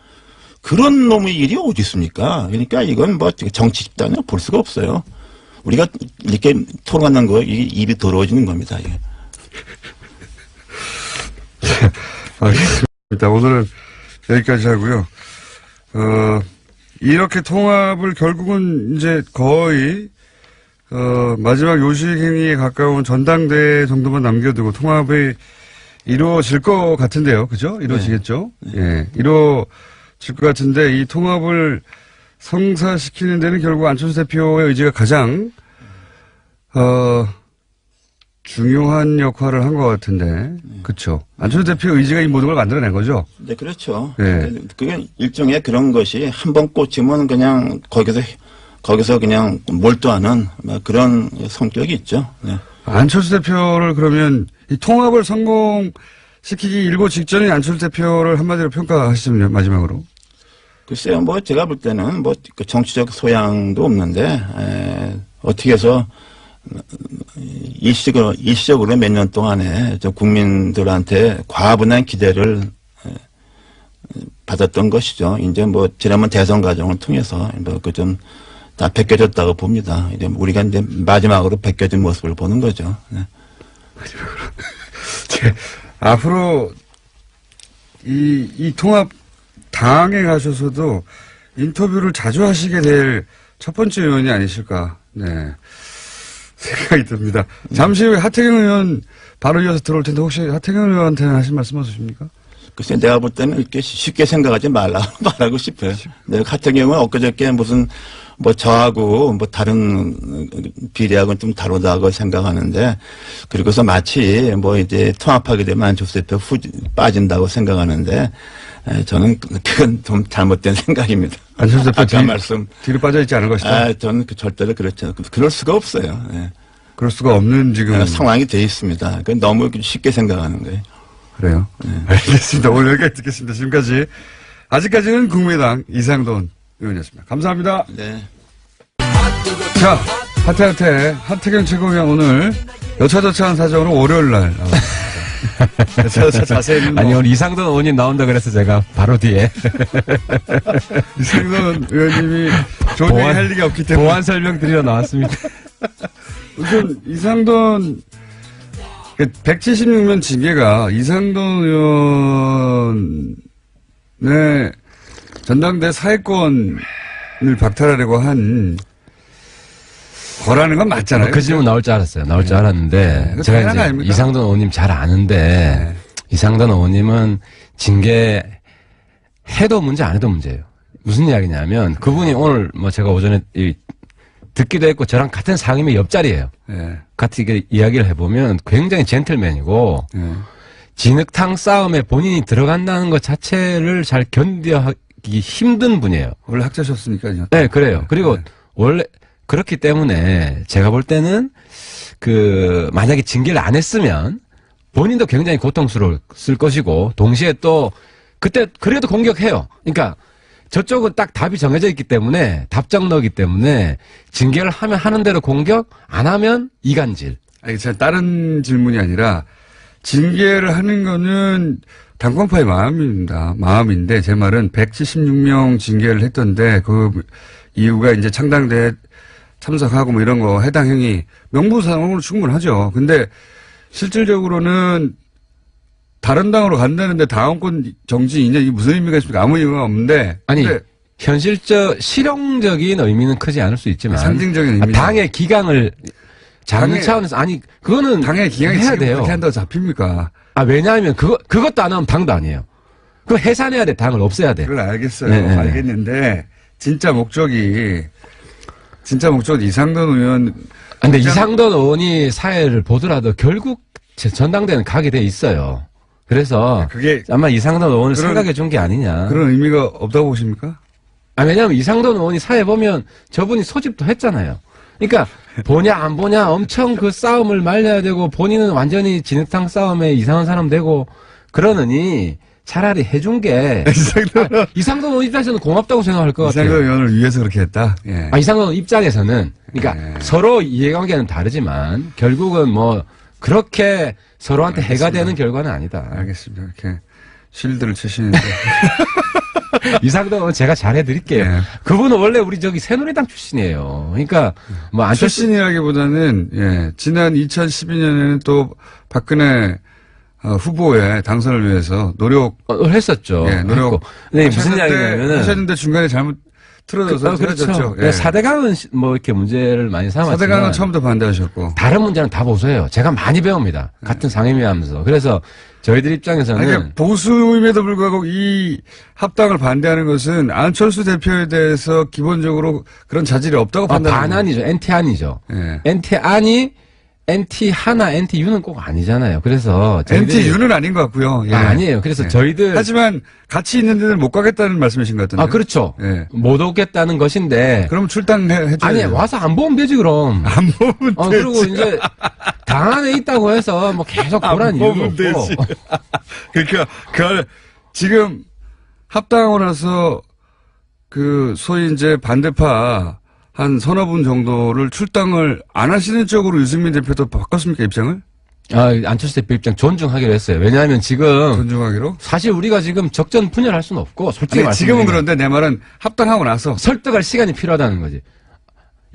그런 놈의 일이 어디 있습니까? 그러니까 이건 뭐 정치 집단이라 볼 수가 없어요. 우리가 이렇게 토론하는 거, 이게 입이 더러워지는 겁니다. 이게. 알겠습니다. 오늘은 여기까지 하고요. 이렇게 통합을 결국은 이제 거의, 마지막 요식 행위에 가까운 전당대 정도만 남겨두고 통합이 이루어질 것 같은데요. 그죠? 이루어지겠죠? 네. 예. 이루어질 것 같은데 이 통합을 성사시키는 데는 결국 안철수 대표의 의지가 가장, 중요한 역할을 한 것 같은데. 그쵸. 안철수 대표의 의지가 이 모든 걸 만들어낸 거죠? 네, 그렇죠. 네. 그게 일종의 그런 것이 한 번 꽂히면 그냥 거기서 그냥 몰두하는 그런 성격이 있죠. 네. 안철수 대표를 그러면 이 통합을 성공시키기 일보 직전인 안철수 대표를 한마디로 평가하시면요, 마지막으로. 글쎄요, 뭐 제가 볼 때는 뭐 그 정치적 소양도 없는데 어떻게 해서 일시적으로 몇 년 동안에 저 국민들한테 과분한 기대를 받았던 것이죠. 이제 뭐 지난번 대선 과정을 통해서 뭐 그 좀 다 벗겨졌다고 봅니다. 이제 우리가 이제 마지막으로 벗겨진 모습을 보는 거죠. 네. 앞으로 이 통합 당에 가셔서도 인터뷰를 자주 하시게 될 첫 번째 의원이 아니실까. 네. 생각이 듭니다. 잠시 후에 하태경 의원 바로 이어서 들어올 텐데 혹시 하태경 의원한테는 하실 말씀 없으십니까? 글쎄 내가 볼 때는 이렇게 쉽게 생각하지 말라고 싶어요. 내가 같은 경우는 엊그저께 무슨 뭐 저하고 뭐 다른 비례하고는 좀 다르다고 생각하는데 그리고서 마치 뭐 이제 통합하게 되면 안철수 대표 빠진다고 생각하는데 저는 그건 좀 잘못된 생각입니다. 안철수 대표 아까 말씀 뒤로 빠져있지 않은 것이다. 저는 절대로 그렇지 않고 그럴 수가 없어요. 네. 그럴 수가 없는 지금 상황이 돼 있습니다. 너무 쉽게 생각하는 거예요. 그래요? 네. 알겠습니다. 오늘 여기까지 듣겠습니다. 지금까지 아직까지는 국민의당 이상돈 의원이었습니다. 감사합니다. 네. 자, 하태경 최고위원 오늘 여차저차한 사정으로 월요일 날 여차저차 자세히는 아니, 오늘 이상돈 의원님 나온다 그래서 제가 바로 뒤에. 이상돈 의원님이 좋은 얘기 할 리가 없기 때문에. 보완 설명 드리러 나왔습니다. 우선 이상돈 176면 징계가 이상돈 의원의 전당대 사회권을 박탈하려고 한 거라는 건 맞잖아요. 그 질문 나올 줄 알았어요. 나올 줄 알았는데 네. 제가 이제 아닙니까? 이상돈 의원님 잘 아는데 네. 이상돈 의원님은 징계 해도 문제 안 해도 문제예요. 무슨 이야기냐면 그분이 오늘 뭐 제가 오전에 듣기도 했고 저랑 같은 상임위 옆자리예요. 네. 같이 이렇게 이야기를 해보면 굉장히 젠틀맨이고 네. 진흙탕 싸움에 본인이 들어간다는 것 자체를 잘 견뎌하기 힘든 분이에요. 원래 학자셨으니까요. 네, 그래요. 그리고 네. 원래 그렇기 때문에 제가 볼 때는 만약에 징계를 안 했으면 본인도 굉장히 고통스러웠을 것이고 동시에 또 그때 그래도 공격해요. 그러니까 저쪽은 딱 답이 정해져 있기 때문에 답정너기 때문에 징계를 하면 하는 대로 공격, 안 하면 이간질. 아니, 제가 다른 질문이 아니라 징계를 하는 거는 당권파의 마음인데 제 말은 176명 징계를 했던데 그 이유가 이제 창당대회 참석하고 뭐 이런 거 해당 행위 명부상으로 충분하죠. 근데 실질적으로는 다른 당으로 간다는데 당원권 정지 2년 이게 무슨 의미가 있습니까? 아무 의미가 없는데. 아니 근데 실용적인 의미는 크지 않을 수 있지만 상징적인 의미. 당의 기강을 잡는 차원에서 아니 그거는 당의 기강이 해야 지금 돼요. 그렇게 한다고 잡힙니까? 왜냐하면 그것도 안 하면 당도 아니에요. 그거 해산해야 돼. 당을 없애야 돼. 그걸 알겠어요. 네. 알겠는데 진짜 목적은 이상돈 의원. 근데 이상돈 의원이 사회를 보더라도 결국 전당대회는 가게 돼 있어요. 그래서 그게 아마 이상돈 의원을 그런- 생각해 준 게 아니냐. 그런 의미가 없다고 보십니까? 왜냐하면 이상돈 의원이 사회 보면 저분이 소집도 했잖아요. 그러니까 보냐 안 보냐 엄청 그 싸움을 말려야 되고 본인은 완전히 진흙탕 싸움에 이상한 사람 되고 그러느니 차라리 해준 게 이상돈 의원 입장에서는 고맙다고 생각할 것 이상돈 같아요. 의원을 위해서 그렇게 했다. 예. 이상돈 의원 입장에서는 그러니까 서로 이해관계는 다르지만 결국은 뭐 그렇게 서로한테 해가 되는 결과는 아니다. 알겠습니다. 이렇게 실드를 치시는데. 이상돈 의원 제가 잘해드릴게요. 예. 그분은 원래 우리 저기 새누리당 출신이에요. 그러니까 뭐 안철수 출신이라기보다는 예, 지난 2012년에는 또 박근혜 후보의 당선을 위해서 했었죠. 예, 노력 했고. 근데 무슨 이야기냐면은 하셨는데 중간에 잘못 틀어져서 그렇죠. 틀어졌죠. 예. 4대강은 뭐 이렇게 문제를 많이 삼았지만 4대강은 처음부터 반대하셨고. 다른 문제는 다 보세요. 제가 많이 배웁니다. 같은 상임위 하면서. 그래서 저희들 입장에서는 그러니까 보수임에도 불구하고 이 합당을 반대하는 것은 안철수 대표에 대해서 기본적으로 그런 자질이 없다고 판단합니다. 반안이죠. NT안이죠. 예. NT안이 NT하나 NTU는 꼭 아니잖아요. 그래서 저희들이 NTU는 아닌 것 같고요. 예. 아니에요. 그래서 예. 저희들 하지만 같이 있는 데는 못 가겠다는 말씀이신 것 같은데. 그렇죠. 예. 못 오겠다는 것인데 그럼 출당해줘야죠. 아니 와서 안 보면 되지 그럼. 안 보면 되지. 그리고 이제 당 안에 있다고 해서 뭐 계속 보란 이유가 보면 없고. 되지. 그러니까 그걸 지금 합당하고 나서 그 소위 이제 반대파 한 서너 분 정도를 출당을 안 하시는 쪽으로 유승민 대표도 바꿨습니까 입장을? 안철수 대표 입장 존중하기로 했어요. 왜냐하면 지금 존중하기로? 사실 우리가 지금 적전 분열할 수는 없고 솔직히 아니, 지금은 말씀드리면 그런데 내 말은 합당하고 나서 설득할 시간이 필요하다는 거지.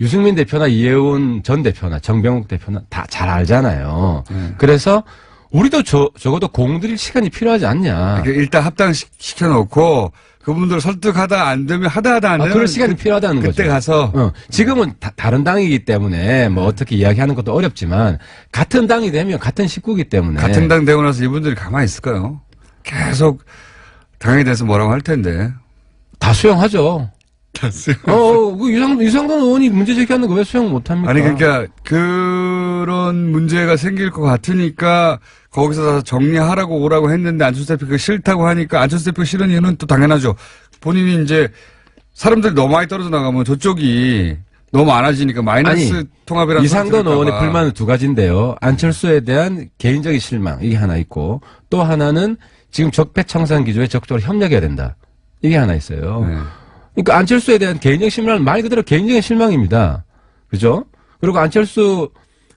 유승민 대표나 이해운 전 대표나 정병욱 대표나 다 잘 알잖아요. 그래서 우리도 적어도 공들일 시간이 필요하지 않냐. 그러니까 일단 합당시켜놓고 그분들 설득하다 안 되면 하다 안 되면 그럴 시간이 필요하다는 거죠. 그때 가서 지금은 다른 당이기 때문에 뭐 어떻게 이야기하는 것도 어렵지만 같은 당이 되면 같은 식구이기 때문에 같은 당 되고 나서 이분들이 가만히 있을까요? 계속 당에 대해서 뭐라고 할 텐데. 다 수용하죠. 유상돈 의원이 문제 제기하는 거 왜 수용 못 합니까? 아니 그러니까 그런 문제가 생길 것 같으니까 거기서 다 정리하라고 오라고 했는데 안철수 대표가 싫다고 하니까 안철수 대표가 싫은 이유는 또 당연하죠. 본인이 이제 사람들이 너무 많이 떨어져 나가면 저쪽이 너무 많아지니까 마이너스 통합이라는 이상돈 소리 의원의 들을까 봐. 불만은 두 가지인데요. 안철수에 대한 개인적인 실망 이게 하나 있고 또 하나는 지금 적폐청산 기조에 적극적으로 협력해야 된다. 이게 하나 있어요. 네. 그러니까 안철수에 대한 개인적인 실망은 말 그대로 개인적인 실망입니다. 그죠? 그리고 안철수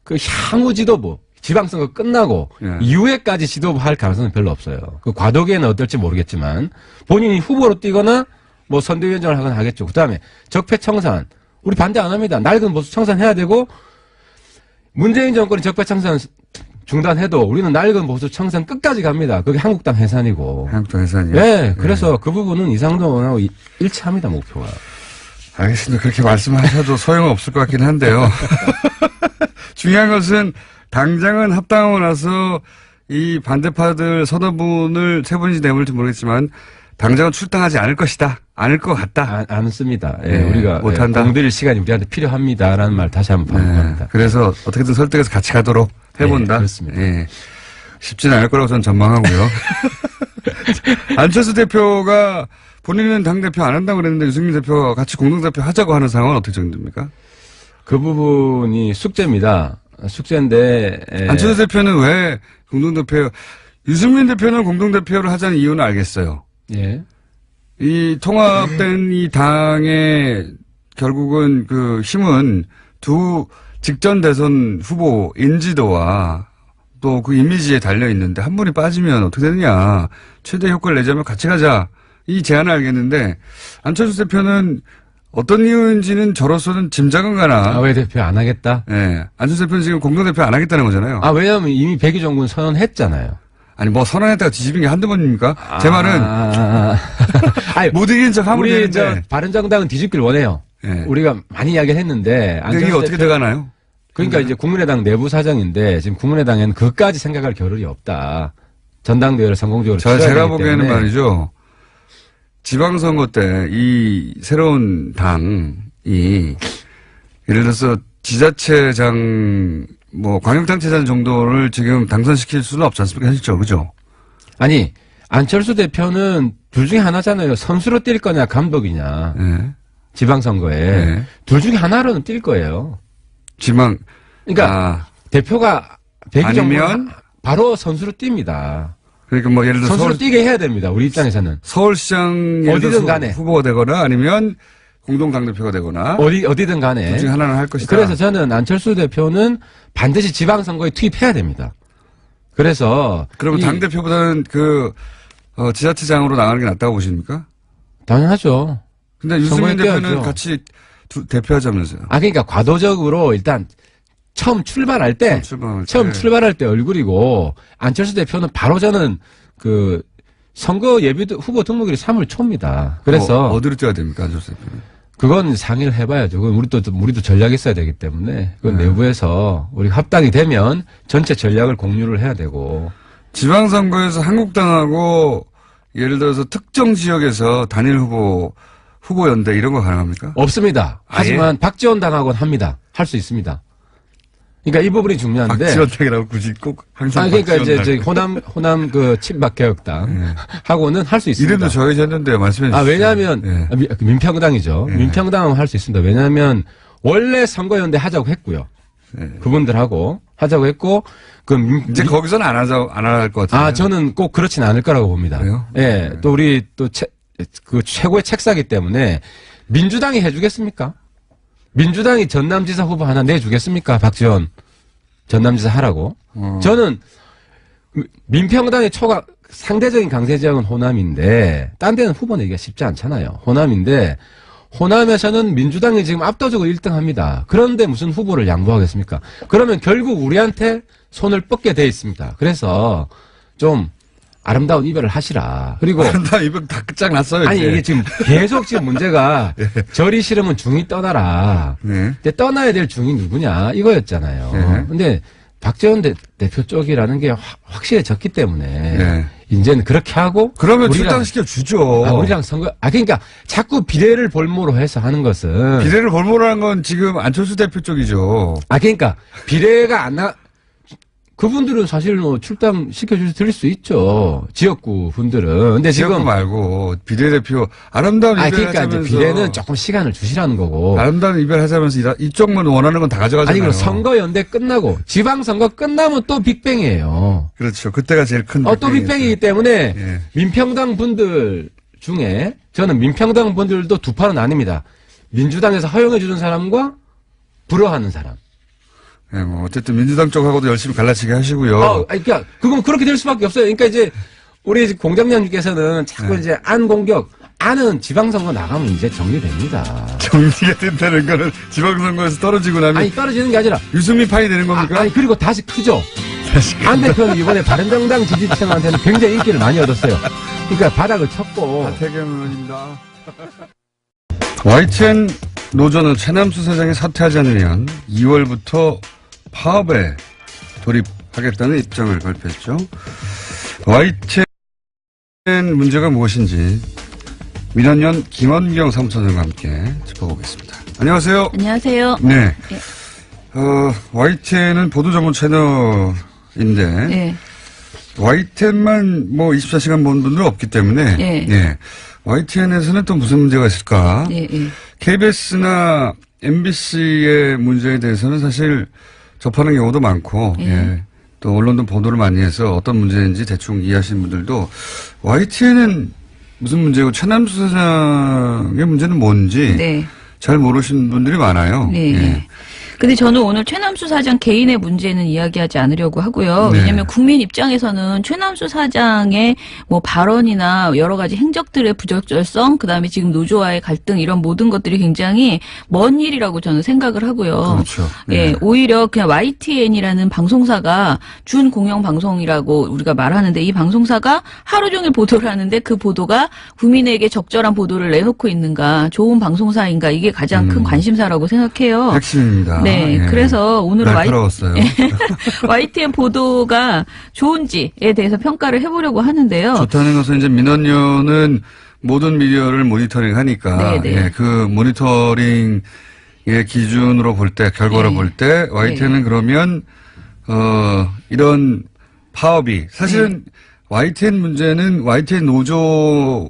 그 향후 지도부 지방선거 끝나고 네. 이후에까지 지도부 할 가능성은 별로 없어요. 그 과도기에는 어떨지 모르겠지만 본인이 후보로 뛰거나 뭐 선대위원장을 하거나 하겠죠. 그다음에 적폐청산 우리 반대 안 합니다. 낡은 보수 청산해야 되고 문재인 정권이 적폐청산 중단해도 우리는 낡은 보수 청산 끝까지 갑니다. 그게 한국당 해산이고. 한국당 해산이요? 네, 그래서 그 부분은 이상돈 의원하고 일치합니다, 목표가. 알겠습니다. 그렇게 말씀하셔도 소용없을 것 같긴 한데요. 중요한 것은 당장은 합당하고 나서 이 반대파들 서너 분을 세 분인지 네 분일지 모르겠지만 당장은 출당하지 않을 것이다. 않을 것 같다. 않습니다. 예, 네, 우리가 못한다. 공들일 시간이 우리한테 필요합니다라는 말 다시 한번 반복합니다. 네, 그래서 어떻게든 설득해서 같이 가도록 해본다. 네, 그렇습니다. 예. 쉽지는 않을 거라고 저는 전망하고요. 안철수 대표가 본인은 당대표 안 한다고 그랬는데 유승민 대표가 같이 공동대표 하자고 하는 상황은 어떻게 정립니까? 그 부분이 숙제입니다. 숙제인데 안철수 대표는 왜 공동대표 유승민 대표는 공동대표를 하자는 이유는 알겠어요. 예. 이 통합된 이 당의 결국은 그 힘은 두 직전 대선 후보 인지도와 또 그 이미지에 달려 있는데 한 분이 빠지면 어떻게 되느냐. 최대 효과를 내자면 같이 가자. 이 제안을 알겠는데 안철수 대표는 어떤 이유인지는 저로서는 짐작은 가나. 왜 대표 안 하겠다? 예. 안철수 대표는 지금 공동대표 안 하겠다는 거잖아요. 왜냐면 이미 백의종군 선언했잖아요. 아니 뭐 선언했다가 뒤집은 게 한두 번입니까? 제 말은 아니, 못 이긴 척 하면 우리 되는데. 바른정당은 뒤집길 원해요. 예. 우리가 많이 이야기를 했는데 근데 이게 어떻게 돼가나요? 그러니까 이제 국민의당 내부 사정인데 지금 국민의당에는 그까지 생각할 겨를이 없다. 전당대회를 성공적으로 치러야 제가 되기 보기에는 때문에. 말이죠. 지방선거 때 이 새로운 당이 예를 들어서 지자체장 뭐 광역단체장 정도를 지금 당선시킬 수는 없지 않습니까? 현실적으로 그죠? 아니 안철수 대표는 둘 중에 하나잖아요. 선수로 뛸 거냐 감독이냐. 예. 지방선거에 네. 둘 중에 하나로는 뛸 거예요. 지방 그러니까 대표가 백의종군 아니면? 바로 선수로 뜁니다. 그러니까 뭐 예를 들어 선수로 서울, 뛰게 해야 됩니다. 우리 입장에서는 서울시장 예를 어디든 들어서 간에. 후보가 되거나 아니면 공동 당대표가 되거나 어디든 간에. 둘 중에 하나는 할 것이다. 그래서 저는 안철수 대표는 반드시 지방선거에 투입해야 됩니다. 그래서 그러면 당대표보다는 지자체장으로 나가는 게 낫다고 보십니까? 당연하죠. 근데 선거에 유승민 대표는 뛰어야죠. 같이 대표하자면서요. 그러니까 과도적으로 일단 처음 출발할 때 처음 출발할 때 얼굴이고 안철수 대표는 바로 저는 그 선거 예비 후보 등록일이 3월 초입니다. 그래서 어디로 뛰어야 됩니까, 안철수 대표는? 그건 상의를 해봐야죠. 그건 우리도 전략이 있어야 되기 때문에 그건 내부에서 우리 합당이 되면 전체 전략을 공유를 해야 되고. 지방선거에서 한국당하고 예를 들어서 특정 지역에서 단일 후보 연대 이런 거 가능합니까? 없습니다. 하지만 박지원 당하고는 합니다. 할 수 있습니다. 그러니까 이 부분이 중요한데. 박지원당이라고 굳이 꼭 항상 그러니까 이제 박지원당. 호남 그 친박개혁당 하고는 할 수 있습니다. 이름도 정해졌는데요. 말씀해 주시죠. 왜냐하면 예. 민평당이죠. 예. 민평당은 할 수 있습니다. 왜냐하면 원래 선거연대 하자고 했고요. 예. 그분들하고 하자고 했고 이제 거기서는 안 할 것 같아요. 저는 꼭 그렇진 않을 거라고 봅니다. 그래요? 예. 또 우리 그 최고의 책사기 때문에 민주당이 해주겠습니까? 민주당이 전남지사 후보 하나 내주겠습니까? 박지원 전남지사 하라고. 저는 민평당의 상대적인 강세 지역은 호남인데 딴 데는 후보 내기가 쉽지 않잖아요. 호남인데 호남에서는 민주당이 지금 압도적으로 1등합니다. 그런데 무슨 후보를 양보하겠습니까? 그러면 결국 우리한테 손을 뻗게 돼 있습니다. 그래서 좀 아름다운 이별을 하시라. 그리고 나 이번 다 끝장났어요. 아니 이제. 이게 지금 계속 지금 문제가 절이 싫으면 중이 떠나라. 네. 근데 떠나야 될 중이 누구냐 이거였잖아요. 네. 근데 박지원 대표 쪽이라는 게 확실해졌기 때문에 네. 이제는 그렇게 하고 그러면 우리랑- 출당시켜 주죠. 우리랑 선거 그러니까 자꾸 비례를 볼모로 해서 하는 것은 비례를 볼모라는 건 지금 안철수 대표 쪽이죠. 그러니까 비례가 안 그분들은 사실 뭐 출당 드릴 수 있죠. 지역구 분들은. 근데 지역구 지금 말고 비례대표 아름다운 이별 그러니까 이제 하자면서 비례는 조금 시간을 주시라는 거고. 아름다운 이별 하자면서 이쪽만 원하는 건 다 가져가잖아요. 아니, 그럼 선거연대 끝나고, 지방선거 끝나면 또 빅뱅이에요. 그렇죠. 그때가 제일 큰 또 빅뱅이기 때문에, 예. 민평당 분들 중에, 저는 민평당 분들도 두 판은 아닙니다. 민주당에서 허용해주는 사람과 불허하는 사람. 네, 뭐 어쨌든 민주당 쪽하고도 열심히 갈라치기 하시고요. 그러니까, 그건 그렇게 될 수밖에 없어요. 그러니까 이제, 우리 공장장님께서는 자꾸 네. 이제 안 공격, 안은 지방선거 나가면 이제 정리됩니다. 정리가 된다는 거는 지방선거에서 떨어지고 나면 아니, 떨어지는 게 아니라, 유승민 파이 되는 겁니까? 아니, 그리고 다시 크죠? 안 대표는 이번에 바른정당 지지층한테는 굉장히 인기를 많이 얻었어요. 그러니까 바닥을 쳤고. 하태경 의원입니다. YTN 노조는 최남수 사장이 사퇴하지 않으면 2월부터 파업에 돌입하겠다는 입장을 발표했죠. YTN 문제가 무엇인지 민원연 김원경 사무처장과 함께 짚어보겠습니다. 안녕하세요. 안녕하세요. 네. 예. YTN은 보도 전문 채널인데 네. YTN만 뭐 24시간 보는 분들은 없기 때문에 예. YTN에서는 또 무슨 문제가 있을까? 예, 예. KBS나 MBC의 문제에 대해서는 사실 접하는 경우도 많고 예. 또 언론도 보도를 많이 해서 어떤 문제인지 대충 이해하시는 분들도 YTN은 무슨 문제고 최남수 사장의 문제는 뭔지 네. 잘 모르시는 분들이 많아요. 네. 예. 근데 저는 오늘 최남수 사장 개인의 문제는 이야기하지 않으려고 하고요. 네. 왜냐하면 국민 입장에서는 최남수 사장의 뭐 발언이나 여러 가지 행적들의 부적절성, 그다음에 지금 노조와의 갈등 이런 모든 것들이 굉장히 먼 일이라고 저는 생각을 하고요. 그렇죠. 예, 네. 오히려 그냥 YTN이라는 방송사가 준 공영 방송이라고 우리가 말하는데 이 방송사가 하루 종일 보도를 하는데 그 보도가 국민에게 적절한 보도를 내놓고 있는가, 좋은 방송사인가, 이게 가장 큰 관심사라고 생각해요. 핵심입니다. 네, 예. 그래서 오늘 날카로웠어요. YTN 보도가 좋은지에 대해서 평가를 해보려고 하는데요. 좋다는 것은 이제 민원연은 모든 미디어를 모니터링하니까 네, 네. 예, 그 모니터링의 기준으로 볼 때, 결과로 네. 볼 때 YTN은 그러면 이런 파업이 사실은 네. YTN 문제는 YTN 노조가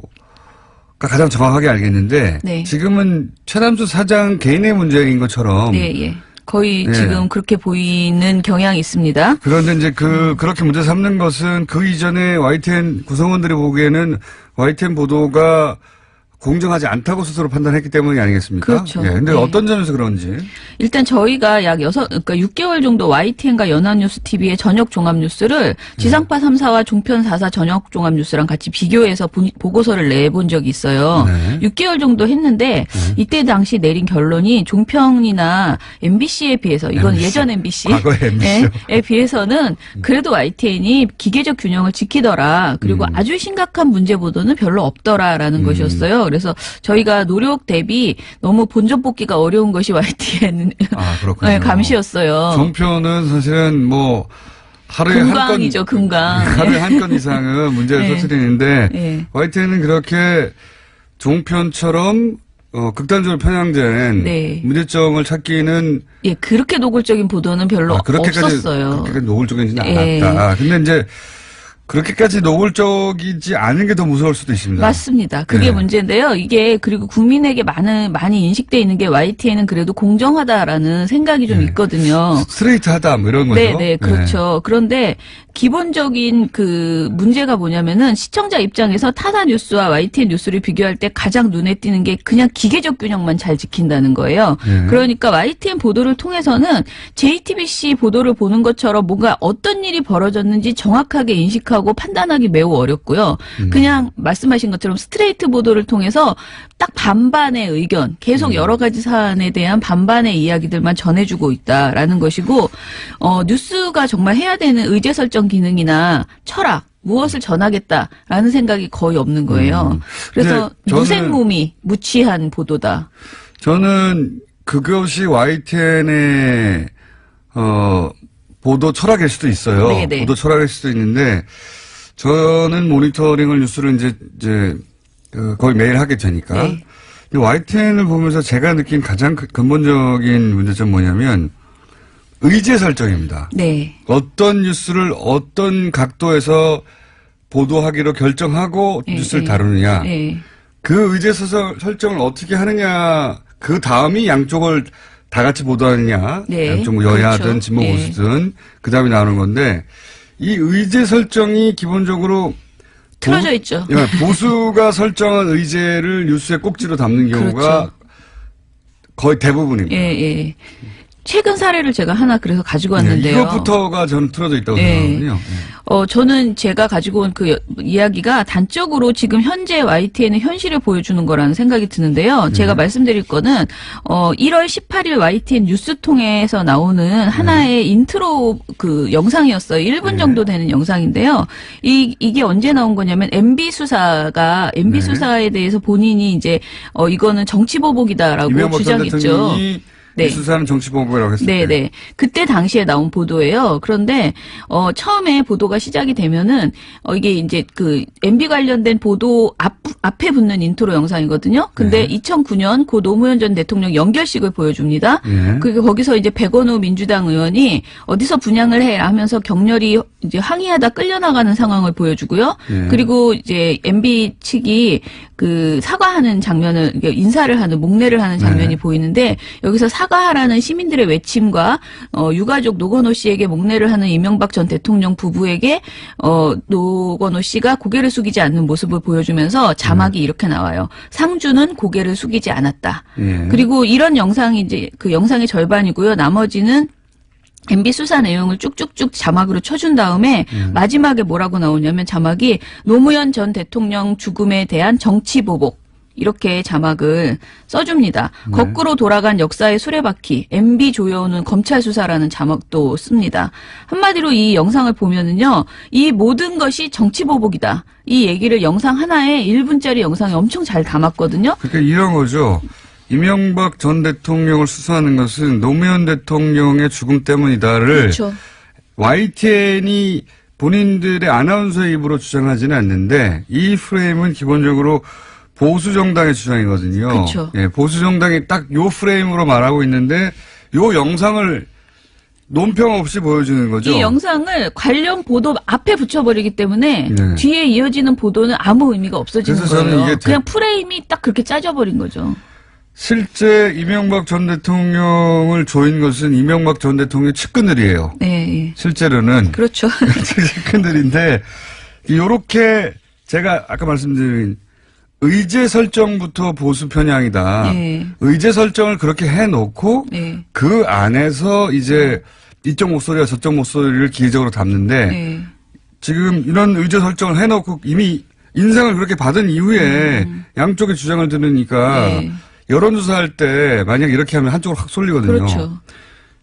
가장 정확하게 알겠는데 네. 지금은 최남수 사장 개인의 문제인 것처럼 네, 예. 거의 네. 지금 그렇게 보이는 경향이 있습니다. 그런데 이제 그렇게 문제 삼는 것은 그 이전에 YTN 구성원들이 보기에는 YTN 보도가 공정하지 않다고 스스로 판단했기 때문이 아니겠습니까? 그렇죠. 예. 근데 네. 어떤 점에서 그런지. 일단 저희가 그러니까 6개월 정도 YTN과 연합뉴스 TV의 저녁 종합뉴스를 지상파 3사와 종편 4사 저녁 종합뉴스랑 같이 비교해서 보고서를 내본 적이 있어요. 네. 6개월 정도 했는데 이때 당시 내린 결론이 종편이나 MBC에 비해서 이건 MBC. 예전 MBC 과거의 MBC 요. 에 비해서는 그래도 YTN이 기계적 균형을 지키더라. 그리고 아주 심각한 문제 보도는 별로 없더라라는 것이었어요. 그래서 저희가 노력 대비 너무 본전 뽑기가 어려운 것이 YTN 아, 그렇군요. 네, 감시였어요. 종편은 사실은 뭐 하루에 한 건, 금강이죠, 금강. 하루에 한 건 이상은 문제를 네. 터뜨리는데 네. YTN은 그렇게 종편처럼 극단적으로 편향된 네. 문제점을 찾기는 예, 그렇게 노골적인 보도는 별로 없었어요. 그렇게까지 노골적이지는 예. 않았다. 근데 이제 그렇게까지 노골적이지 않은 게 더 무서울 수도 있습니다. 맞습니다. 그게 네. 문제인데요. 이게 그리고 국민에게 많이 인식돼 있는 게 YTN은 그래도 공정하다라는 생각이 좀 네. 있거든요. 스트레이트하다 뭐 이런 거죠. 네, 그렇죠. 그런데 기본적인 그 문제가 뭐냐면은 시청자 입장에서 타사 뉴스와 YTN 뉴스를 비교할 때 가장 눈에 띄는 게 그냥 기계적 균형만 잘 지킨다는 거예요. 네. 그러니까 YTN 보도를 통해서는 JTBC 보도를 보는 것처럼 뭔가 어떤 일이 벌어졌는지 정확하게 인식하고 판단하기 매우 어렵고요. 그냥 말씀하신 것처럼 스트레이트 보도를 통해서 딱 반반의 의견, 계속 여러 가지 사안에 대한 반반의 이야기들만 전해주고 있다라는 것이고, 뉴스가 정말 해야 되는 의제 설정 기능이나 철학, 무엇을 전하겠다라는 생각이 거의 없는 거예요. 그래서 근데 저는- 무색무미, 무취한 보도다. 저는 그것이 YTN의 보도 철학일 수도 있어요. 네네. 보도 철학일 수도 있는데 저는 모니터링을 뉴스를 이제 거의 매일 하게 되니까. 네. 근데 YTN을 보면서 제가 느낀 가장 근본적인 문제점 뭐냐면 의제 설정입니다. 네. 어떤 뉴스를 어떤 각도에서 보도하기로 결정하고 네, 뉴스를 네. 다루느냐. 네. 그 의제 설정을 어떻게 하느냐. 그 다음이 양쪽을 다 같이 보도하느냐. 네, 양쪽 뭐 여야든 그렇죠. 진보 네. 보수든 그 다음에 나오는 건데 이 의제 설정이 기본적으로 틀어져 있죠. 보수가 설정한 의제를 뉴스에 꼭지로 담는 경우가 그렇죠. 거의 대부분입니다. 예, 예. 최근 사례를 제가 하나 그래서 가지고 왔는데요. 이것부터가 저는 틀어져 있다고 네. 생각하거든요. 저는 제가 가지고 온 그 이야기가 단적으로 지금 현재 YTN의 현실을 보여주는 거라는 생각이 드는데요. 제가 말씀드릴 거는 1월 18일 YTN 뉴스통에서 나오는 하나의 인트로 그 영상이었어요. 1분 정도 되는 영상인데요. 이게 언제 나온 거냐면 MB 수사에 대해서 본인이 이제 이거는 정치 보복이다라고 이명박 전 주장했죠. 대통령이 네. 이 수사는 정치 보복이라고 했을 때. 네네. 그때 당시에 나온 보도예요. 그런데, 처음에 보도가 시작이 되면은, 이게 이제 그, MB 관련된 보도 앞에 붙는 인트로 영상이거든요. 근데 2009년 고 노무현 전 대통령 연결식을 보여줍니다. 예. 그리고 거기서 이제 백원우 민주당 의원이 어디서 분양을 해 하면서 격렬히 이제 항의하다 끌려나가는 상황을 보여주고요. 예. 그리고 이제 MB 측이 그 사과하는 장면을 그러니까 인사를 하는 목례를 하는 장면이 네. 보이는데 여기서 사과하라는 시민들의 외침과 유가족 노건호 씨에게 목례를 하는 이명박 전 대통령 부부에게 노건호 씨가 고개를 숙이지 않는 모습을 보여주면서 자막이 이렇게 나와요. 상주는 고개를 숙이지 않았다. 예. 그리고 이런 영상이 이제 그 영상의 절반이고요. 나머지는 MB 수사 내용을 쭉쭉쭉 자막으로 쳐준 다음에 마지막에 뭐라고 나오냐면 자막이 노무현 전 대통령 죽음에 대한 정치 보복 이렇게 자막을 써줍니다. 거꾸로 돌아간 역사의 수레바퀴 MB 조여오는 검찰 수사라는 자막도 씁니다. 한마디로 이 영상을 보면은요. 이 모든 것이 정치 보복이다. 이 얘기를 영상 하나에 1분짜리 영상에 엄청 잘 담았거든요. 그러니까 이런 거죠. 이명박 전 대통령을 수사하는 것은 노무현 대통령의 죽음 때문이다를 그렇죠. YTN이 본인들의 아나운서의 입으로 주장하지는 않는데 이 프레임은 기본적으로 보수 정당의 주장이거든요. 그렇죠. 예, 보수 정당이 딱 요 프레임으로 말하고 있는데 요 영상을 논평 없이 보여주는 거죠. 이 영상을 관련 보도 앞에 붙여버리기 때문에 네. 뒤에 이어지는 보도는 아무 의미가 없어지는 그래서 저는 거예요. 이게 그냥 프레임이 딱 그렇게 짜져버린 거죠. 실제 이명박 전 대통령을 조인 것은 이명박 전 대통령의 측근들이에요. 네, 실제로는. 그렇죠. 측근들인데 요렇게 제가 아까 말씀드린 의제 설정부터 보수 편향이다. 네. 의제 설정을 그렇게 해놓고 네. 그 안에서 이제 이쪽 목소리와 저쪽 목소리를 기계적으로 담는데 네. 지금 이런 의제 설정을 해놓고 이미 인상을 그렇게 받은 이후에 양쪽의 주장을 들으니까 네. 여론조사할 때 만약 이렇게 하면 한쪽으로 확 쏠리거든요. 그렇죠.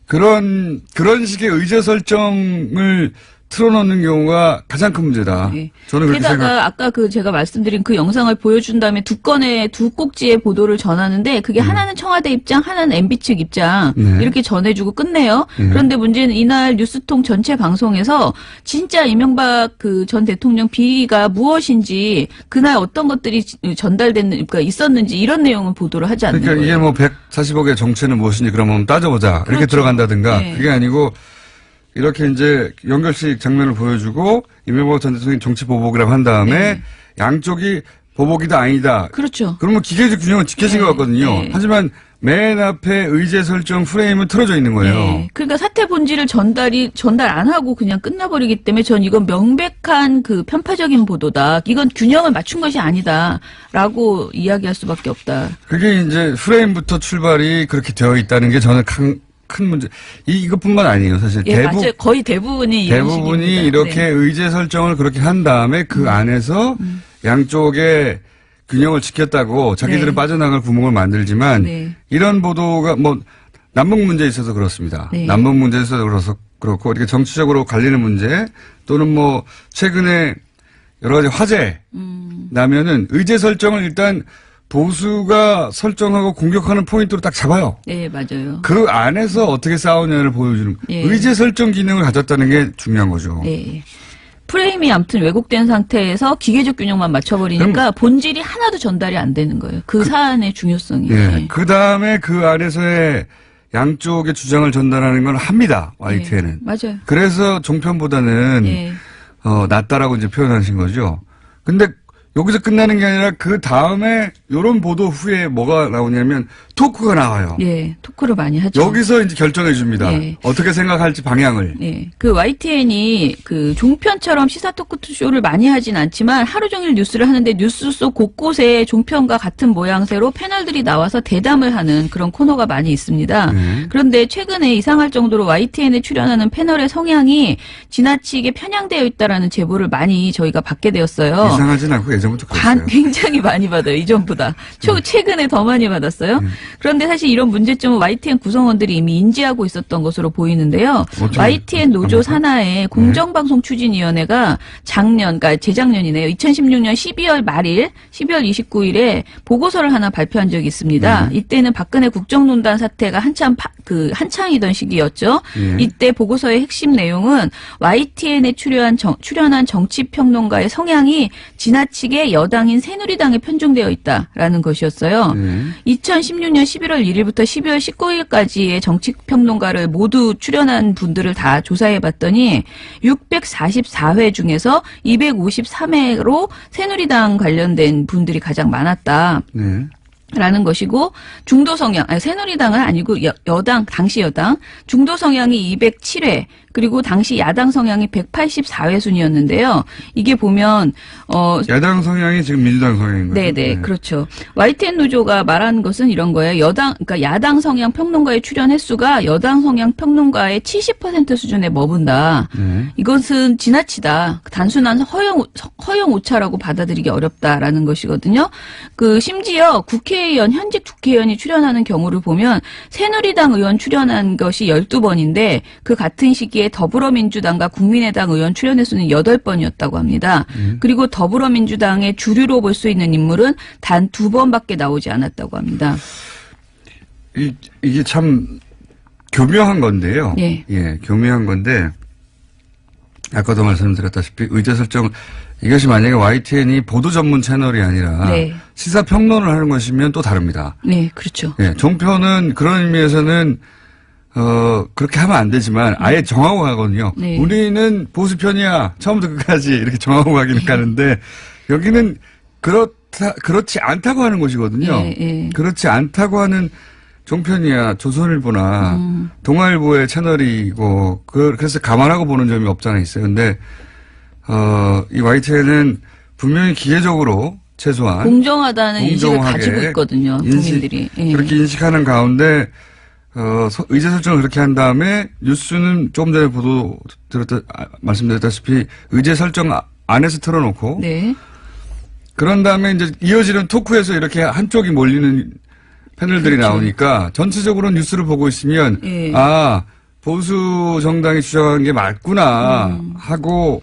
그런 식의 의제 설정을 틀어놓는 경우가 가장 큰 문제다. 네. 저는 그렇게 게다가 생각. 아까 그 제가 말씀드린 그 영상을 보여준 다음에 두 꼭지의 보도를 전하는데 그게 하나는 청와대 입장, 하나는 MB 측 입장 네. 이렇게 전해주고 끝내요. 그런데 문제는 이날 뉴스통 전체 방송에서 진짜 이명박 그 전 대통령 비리가 무엇인지 그날 어떤 것들이 그러니까 있었는지 이런 내용은 보도를 하지 않는 그러니까 거예요. 이게 뭐 140억의 정체는 무엇인지 그럼 한번 따져보자. 이렇게 그렇죠. 들어간다든가. 네. 그게 아니고 이렇게 이제 연결식 장면을 보여주고 이명박 전 대통령이 정치 보복이라고 한 다음에 네. 양쪽이 보복이다 아니다. 그렇죠. 그러면 기계적 균형은 지켜진 네. 것 같거든요. 네. 하지만 맨 앞에 의제 설정 프레임은 틀어져 있는 거예요. 네. 그러니까 사태 본질을 전달 안 하고 그냥 끝나버리기 때문에 전 이건 명백한 그 편파적인 보도다. 이건 균형을 맞춘 것이 아니다라고 이야기할 수밖에 없다. 그게 이제 프레임부터 출발이 그렇게 되어 있다는 게 저는 큰 문제. 이것뿐만 아니에요. 사실 예, 맞아요. 거의 대부분이 이런 대부분이 식입니다. 이렇게 네. 의제 설정을 그렇게 한 다음에 그 안에서 양쪽의 균형을 지켰다고 자기들은 네. 빠져나갈 구멍을 만들지만 네. 이런 보도가 뭐 남북 문제에 있어서 그렇습니다. 네. 남북 문제에 있어서 그렇고 이렇게 정치적으로 갈리는 문제 또는 뭐 최근에 여러 가지 화제 나면은 의제 설정을 일단 보수가 설정하고 공격하는 포인트로 딱 잡아요. 네, 맞아요. 그 안에서 어떻게 싸우냐를 보여주는 예. 의제 설정 기능을 가졌다는 게 중요한 거죠. 네. 프레임이 아무튼 왜곡된 상태에서 기계적 균형만 맞춰버리니까 본질이 하나도 전달이 안 되는 거예요. 그 사안의 중요성이. 예. 네. 그 다음에 그 안에서의 양쪽의 주장을 전달하는 건 합니다. YTN은. 맞아요. 그래서 종편보다는 예. 낫다라고 이제 표현하신 거죠. 근데 여기서 끝나는 게 아니라 그 다음에 이런 보도 후에 뭐가 나오냐면 토크가 나와요. 예, 토크를 많이 하죠. 여기서 이제 결정해 줍니다. 예. 어떻게 생각할지 방향을. 네. 그 YTN이 그 종편처럼 시사 토크쇼를 많이 하진 않지만 하루 종일 뉴스를 하는데 뉴스 속 곳곳에 종편과 같은 모양새로 패널들이 나와서 대담을 하는 그런 코너가 많이 있습니다. 그런데 최근에 이상할 정도로 YTN에 출연하는 패널의 성향이 지나치게 편향되어 있다라는 제보를 많이 저희가 받게 되었어요. 이상하진 않고 예전부터 그랬어요. 굉장히 많이 받아요. 이전보다. 최근에 더 많이 받았어요. 그런데 사실 이런 문제점은 YTN 구성원들이 이미 인지하고 있었던 것으로 보이는데요. 어떻게 YTN 노조 합니까? 산하의 공정방송 추진위원회가 그러니까 재작년이네요. 2016년 12월 말일, 12월 29일에 보고서를 하나 발표한 적이 있습니다. 이때는 박근혜 국정농단 사태가 한창이던 시기였죠. 이때 보고서의 핵심 내용은 YTN에 출연한 정치평론가의 성향이 지나치게 현직의 여당인 새누리당에 편중되어 있다라는 것이었어요. 2016년 11월 1일부터 12월 19일까지의 정치평론가를 모두 출연한 분들을 다 조사해봤더니 644회 중에서 253회로 새누리당 관련된 분들이 가장 많았다. 네. 라는 것이고 중도 성향, 새누리당은 아니고 여당, 당시 여당 중도 성향이 207회 그리고 당시 야당 성향이 184회 순이었는데요. 이게 보면 야당 성향이 지금 민주당 성향인 거죠. 네네, 그렇죠. YTN 노조가 말하는 것은 이런 거예요. 그러니까 야당 성향 평론가의 출연 횟수가 여당 성향 평론가의 70% 수준에 머문다. 이것은 지나치다. 단순한 허용 오차라고 받아들이기 어렵다라는 것이거든요. 심지어 현직 국회의원이 출연하는 경우를 보면 새누리당 의원 출연한 것이 12번인데 그 같은 시기에 더불어민주당과 국민의당 의원 출연 횟수는 8번이었다고 합니다. 그리고 더불어민주당의 주류로 볼 수 있는 인물은 단 2번밖에 나오지 않았다고 합니다. 이게 참 교묘한 건데요. 예. 예, 교묘한 건데 아까도 말씀드렸다시피 의제 설정 이것이 만약에 YTN이 보도 전문 채널이 아니라 네. 시사 평론을 하는 것이면 또 다릅니다. 네, 그렇죠. 예, 종편은 그런 의미에서는 그렇게 하면 안 되지만 아예 정하고 가거든요. 네. 우리는 보수편이야. 처음부터 끝까지 이렇게 정하고 가기는 가는데 여기는 그렇지 않다고 하는 곳이거든요. 예, 예. 그렇지 않다고 하는 종편이야 조선일보나 동아일보의 채널이고 그래서 감안하고 보는 점이 없잖아 있어요. 근데 이 YTN은 분명히 기계적으로 최소한 공정하다는 인식을 가지고 있거든요. 국민들이. 예. 그렇게 인식하는 가운데 의제 설정을 그렇게 한 다음에 뉴스는 조금 전에 말씀드렸다시피 의제 설정 안에서 틀어놓고 네. 그런 다음에 이제 이어지는 토크에서 이렇게 한쪽이 몰리는 패널들이 그렇죠. 나오니까 전체적으로 뉴스를 보고 있으면 예. 보수 정당이 주장한 게 맞구나 하고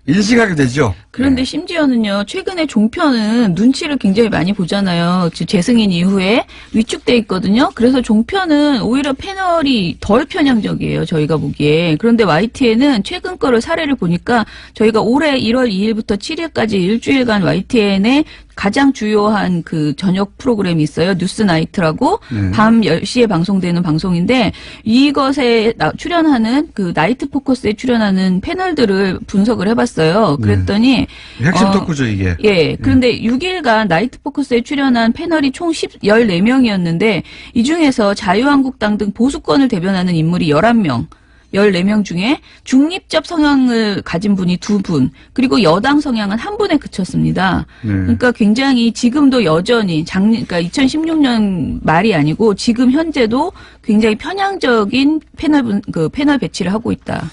인식하게 되죠. 그런데 네. 심지어는요, 최근에 종편은 눈치를 굉장히 많이 보잖아요. 재승인 이후에 위축돼 있거든요. 그래서 종편은 오히려 패널이 덜 편향적이에요, 저희가 보기에. 그런데 YTN은 최근 거를 사례를 보니까 저희가 올해 1월 2일부터 7일까지 일주일간 YTN의 가장 주요한 그 저녁 프로그램이 있어요. 뉴스나이트라고 밤 10시에 방송되는 방송인데 이것에 출연하는 그 나이트 포커스에 출연하는 패널들을 분석을 해봤어요. 그랬더니 핵심 토크죠 이게. 예. 그런데 6일간 나이트 포커스에 출연한 패널이 총 14명이었는데 이 중에서 자유한국당 등 보수권을 대변하는 인물이 11명. 14명 중에 중립적 성향을 가진 분이 2분, 그리고 여당 성향은 1분에 그쳤습니다. 그러니까 굉장히 지금도 여전히 그러니까 2016년 말이 아니고 지금 현재도 굉장히 편향적인 패널 배치를 하고 있다.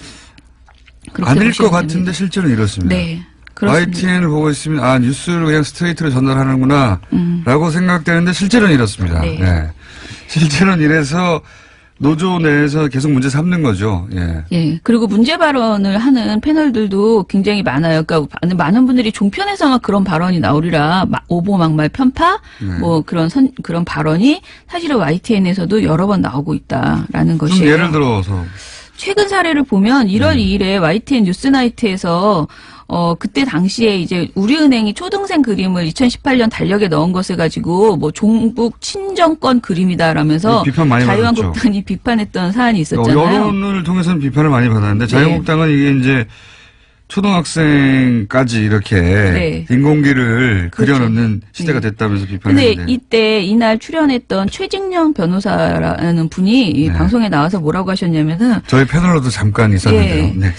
아닐 것 같은데 실제로는 이렇습니다. 네. 그렇습니다. YTN을 보고 있으면 뉴스를 그냥 스트레이트로 전달하는구나 라고 생각되는데 실제로는 이렇습니다. 네. 네. 실제로는 이래서 노조 내에서 계속 문제 삼는 거죠. 예. 예. 그리고 문제 발언을 하는 패널들도 굉장히 많아요. 그러니까 많은 분들이 종편에서만 그런 발언이 나오리라 오보 막말 편파 뭐 그런 발언이 사실은 YTN에서도 여러 번 나오고 있다라는 좀 것이에요. 예를 들어서 최근 사례를 보면 1월 2일에 YTN 뉴스나이트에서 그때 당시에 이제 우리은행이 초등생 그림을 2018년 달력에 넣은 것을 가지고 뭐 종북 친정권 그림이다라면서 비판 많이 자유한국당이 비판했던 사안이 있었잖아요. 여론을 통해서는 비판을 많이 받았는데 자유한국당은 이게 이제 초등학생까지 이렇게 인공기를 그렇죠. 그려놓는 시대가 됐다면서 비판했는데. 근데 이때 이날 출연했던 최직령 변호사라는 분이 이 방송에 나와서 뭐라고 하셨냐면은 저희 패널로도 잠깐 있었는데요. 네.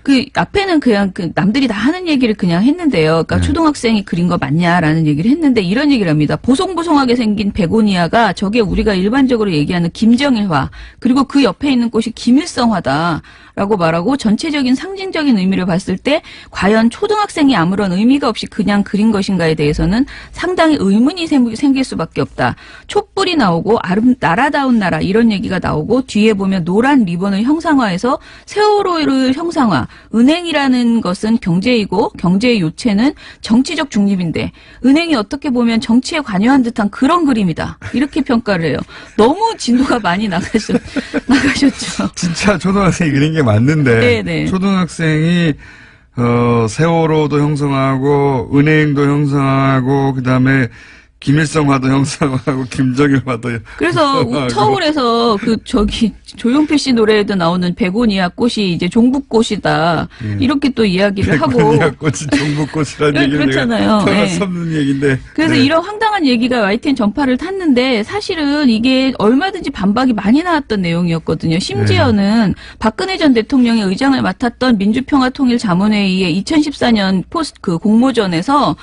그 앞에는 그냥 남들이 다 하는 얘기를 그냥 했는데요. 그러니까 초등학생이 그린 거 맞냐라는 얘기를 했는데 이런 얘기를 합니다. 보송보송하게 생긴 베고니아가 저게 우리가 일반적으로 얘기하는 김정일화 그리고 그 옆에 있는 꽃이 김일성화다라고 말하고 전체적인 상징적인 의미를 봤을 때 과연 초등학생이 아무런 의미가 없이 그냥 그린 것인가에 대해서는 상당히 의문이 생길 수밖에 없다. 촛불이 나오고 나라다운 나라 이런 얘기가 나오고 뒤에 보면 노란 리본을 형상화해서 세월호를 형상화 은행이라는 것은 경제이고 경제의 요체는 정치적 중립인데 은행이 어떻게 보면 정치에 관여한 듯한 그런 그림이다. 이렇게 평가를 해요. 너무 진도가 많이 나가셨죠. 진짜 초등학생이 그린 게 맞는데 네네. 초등학생이 세월호도 형성하고, 은행도 형성하고, 그 다음에 김일성화도 형성하고, 김정일화도 그래서 형성하고. 서울에서 조용필 씨 노래에도 나오는 베고니아 꽃이 이제 종북꽃이다. 이렇게 또 이야기를 하고. 베고니아 꽃이 종북꽃이라는 얘기는 그렇잖아요. 내가 네. 터무니없는 얘기인데. 그래서 네. 이런 황당한 얘기가 YTN 전파를 탔는데 사실은 이게 얼마든지 반박이 많이 나왔던 내용이었거든요. 심지어는 박근혜 전 대통령의 의장을 맡았던 민주평화통일자문회의의 2014년 공모전에서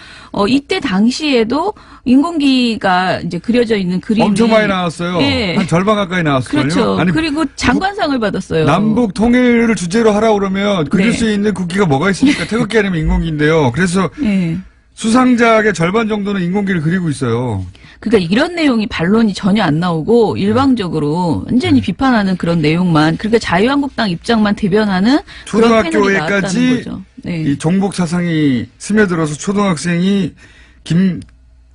이때 당시에도 인공기가 이제 그려져 있는 그림이 엄청 많이 나왔어요. 예. 한 절반 가까이 나왔어요. 그렇죠. 아니, 그리고 장관상을 받았어요. 남북 통일을 주제로 하라고 그러면 그릴 네. 수 있는 국기가 뭐가 있습니까? 태극기 아니면 인공기인데요. 그래서 예. 수상작의 절반 정도는 인공기를 그리고 있어요. 그러니까 이런 내용이 반론이 전혀 안 나오고 일방적으로 완전히 비판하는 그런 내용만 그러니까 자유한국당 입장만 대변하는 그런 패널이 나왔다는 초등학교에까지 거죠. 네. 이 종북 사상이 스며들어서 초등학생이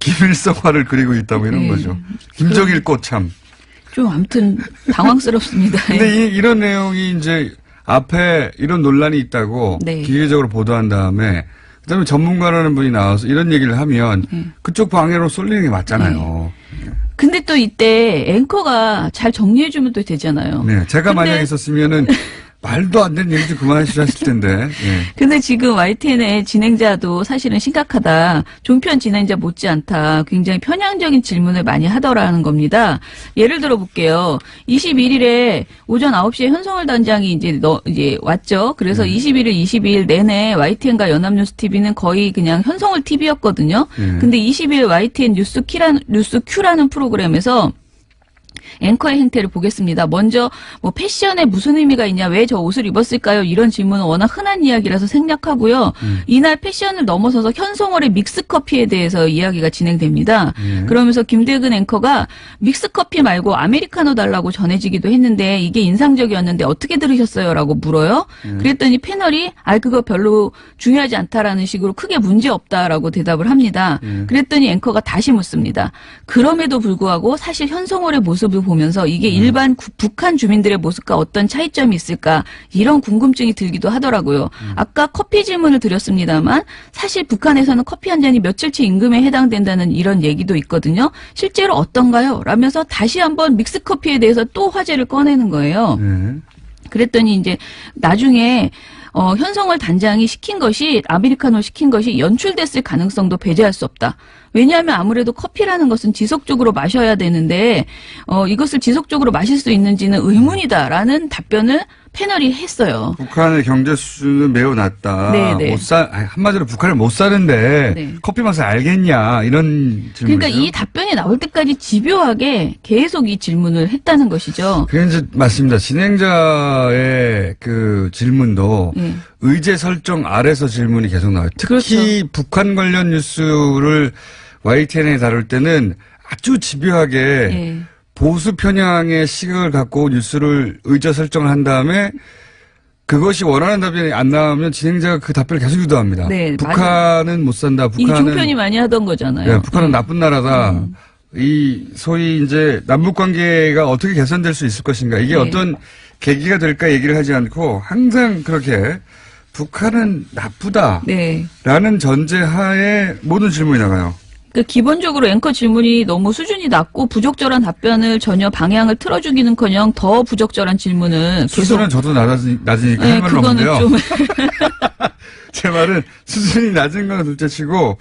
김일성화를 그리고 있다 뭐 이런 네. 거죠. 김정일 꽃 참. 좀 아무튼 당황스럽습니다. 근데 이런 내용이 이제 앞에 이런 논란이 있다고 네. 기계적으로 보도한 다음에 그다음에 전문가라는 분이 나와서 이런 얘기를 하면 그쪽 방향으로 쏠리는 게 맞잖아요. 근데 또 이때 앵커가 잘 정리해주면 또 되잖아요. 네, 제가 근데- 만약에 있었으면은 말도 안 되는 얘기 좀 그만하시라 했을 텐데. 예. 근데 지금 YTN의 진행자도 사실은 심각하다. 종편 진행자 못지않다. 굉장히 편향적인 질문을 많이 하더라는 겁니다. 예를 들어 볼게요. 21일에 오전 9시에 현성월 단장이 이제 왔죠. 그래서 21일, 22일 내내 YTN과 연합뉴스TV는 거의 그냥 현성월 TV였거든요. 근데 20일 YTN 뉴스 Q라는 프로그램에서 앵커의 행태를 보겠습니다. 먼저 뭐 패션에 무슨 의미가 있냐, 왜 저 옷을 입었을까요? 이런 질문은 워낙 흔한 이야기라서 생략하고요. 이날 패션을 넘어서서 현송월의 믹스커피에 대해서 이야기가 진행됩니다. 그러면서 김대근 앵커가 믹스커피 말고 아메리카노 달라고 전해지기도 했는데 이게 인상적이었는데 어떻게 들으셨어요? 라고 물어요. 그랬더니 패널이 그거 별로 중요하지 않다라는 식으로 크게 문제 없다라고 대답을 합니다. 그랬더니 앵커가 다시 묻습니다. 그럼에도 불구하고 사실 현송월의 모습을 보면서 이게 일반 북한 주민들의 모습과 어떤 차이점이 있을까 이런 궁금증이 들기도 하더라고요. 아까 커피 질문을 드렸습니다만 사실 북한에서는 커피 한 잔이 며칠치 임금에 해당된다는 이런 얘기도 있거든요. 실제로 어떤가요? 라면서 다시 한번 믹스커피에 대해서 또 화제를 꺼내는 거예요. 네. 그랬더니 이제 나중에 현성월 단장이 아메리카노 시킨 것이 연출됐을 가능성도 배제할 수 없다. 왜냐하면 아무래도 커피라는 것은 지속적으로 마셔야 되는데 이것을 지속적으로 마실 수 있는지는 의문이다라는 답변을 패널이 했어요. 북한의 경제 수준은 매우 낮다. 네네. 한마디로 북한을 못 사는데 네. 커피 맛을 알겠냐 이런 질문이죠. 그러니까 이 답변이 나올 때까지 집요하게 계속 이 질문을 했다는 것이죠. 그게 이제 맞습니다. 진행자의 그 질문도 네. 의제 설정 아래서 질문이 계속 나와요. 특히 그렇죠. 북한 관련 뉴스를 YTN에 다룰 때는 아주 집요하게 예. 보수 편향의 시각을 갖고 뉴스를 의제 설정을 한 다음에 그것이 원하는 답변이 안 나오면 진행자가 그 답변을 계속 유도합니다. 네, 북한은 못 산다. 이 북한은 종편이 많이 하던 거잖아요. 네, 북한은 나쁜 나라다. 이 소위 이제 남북 관계가 어떻게 개선될 수 있을 것인가. 이게 네. 어떤 계기가 될까 얘기를 하지 않고 항상 그렇게 북한은 나쁘다라는 네. 전제하에 모든 질문이 나가요. 그러니까 기본적으로 앵커 질문이 너무 수준이 낮고 부적절한 답변을 전혀 방향을 틀어주기는커녕 더 부적절한 질문을 계속. 수준은 저도 낮으니까 네, 할 말은 그거는 없는데요. 좀. 제 말은 수준이 낮은 건 둘째치고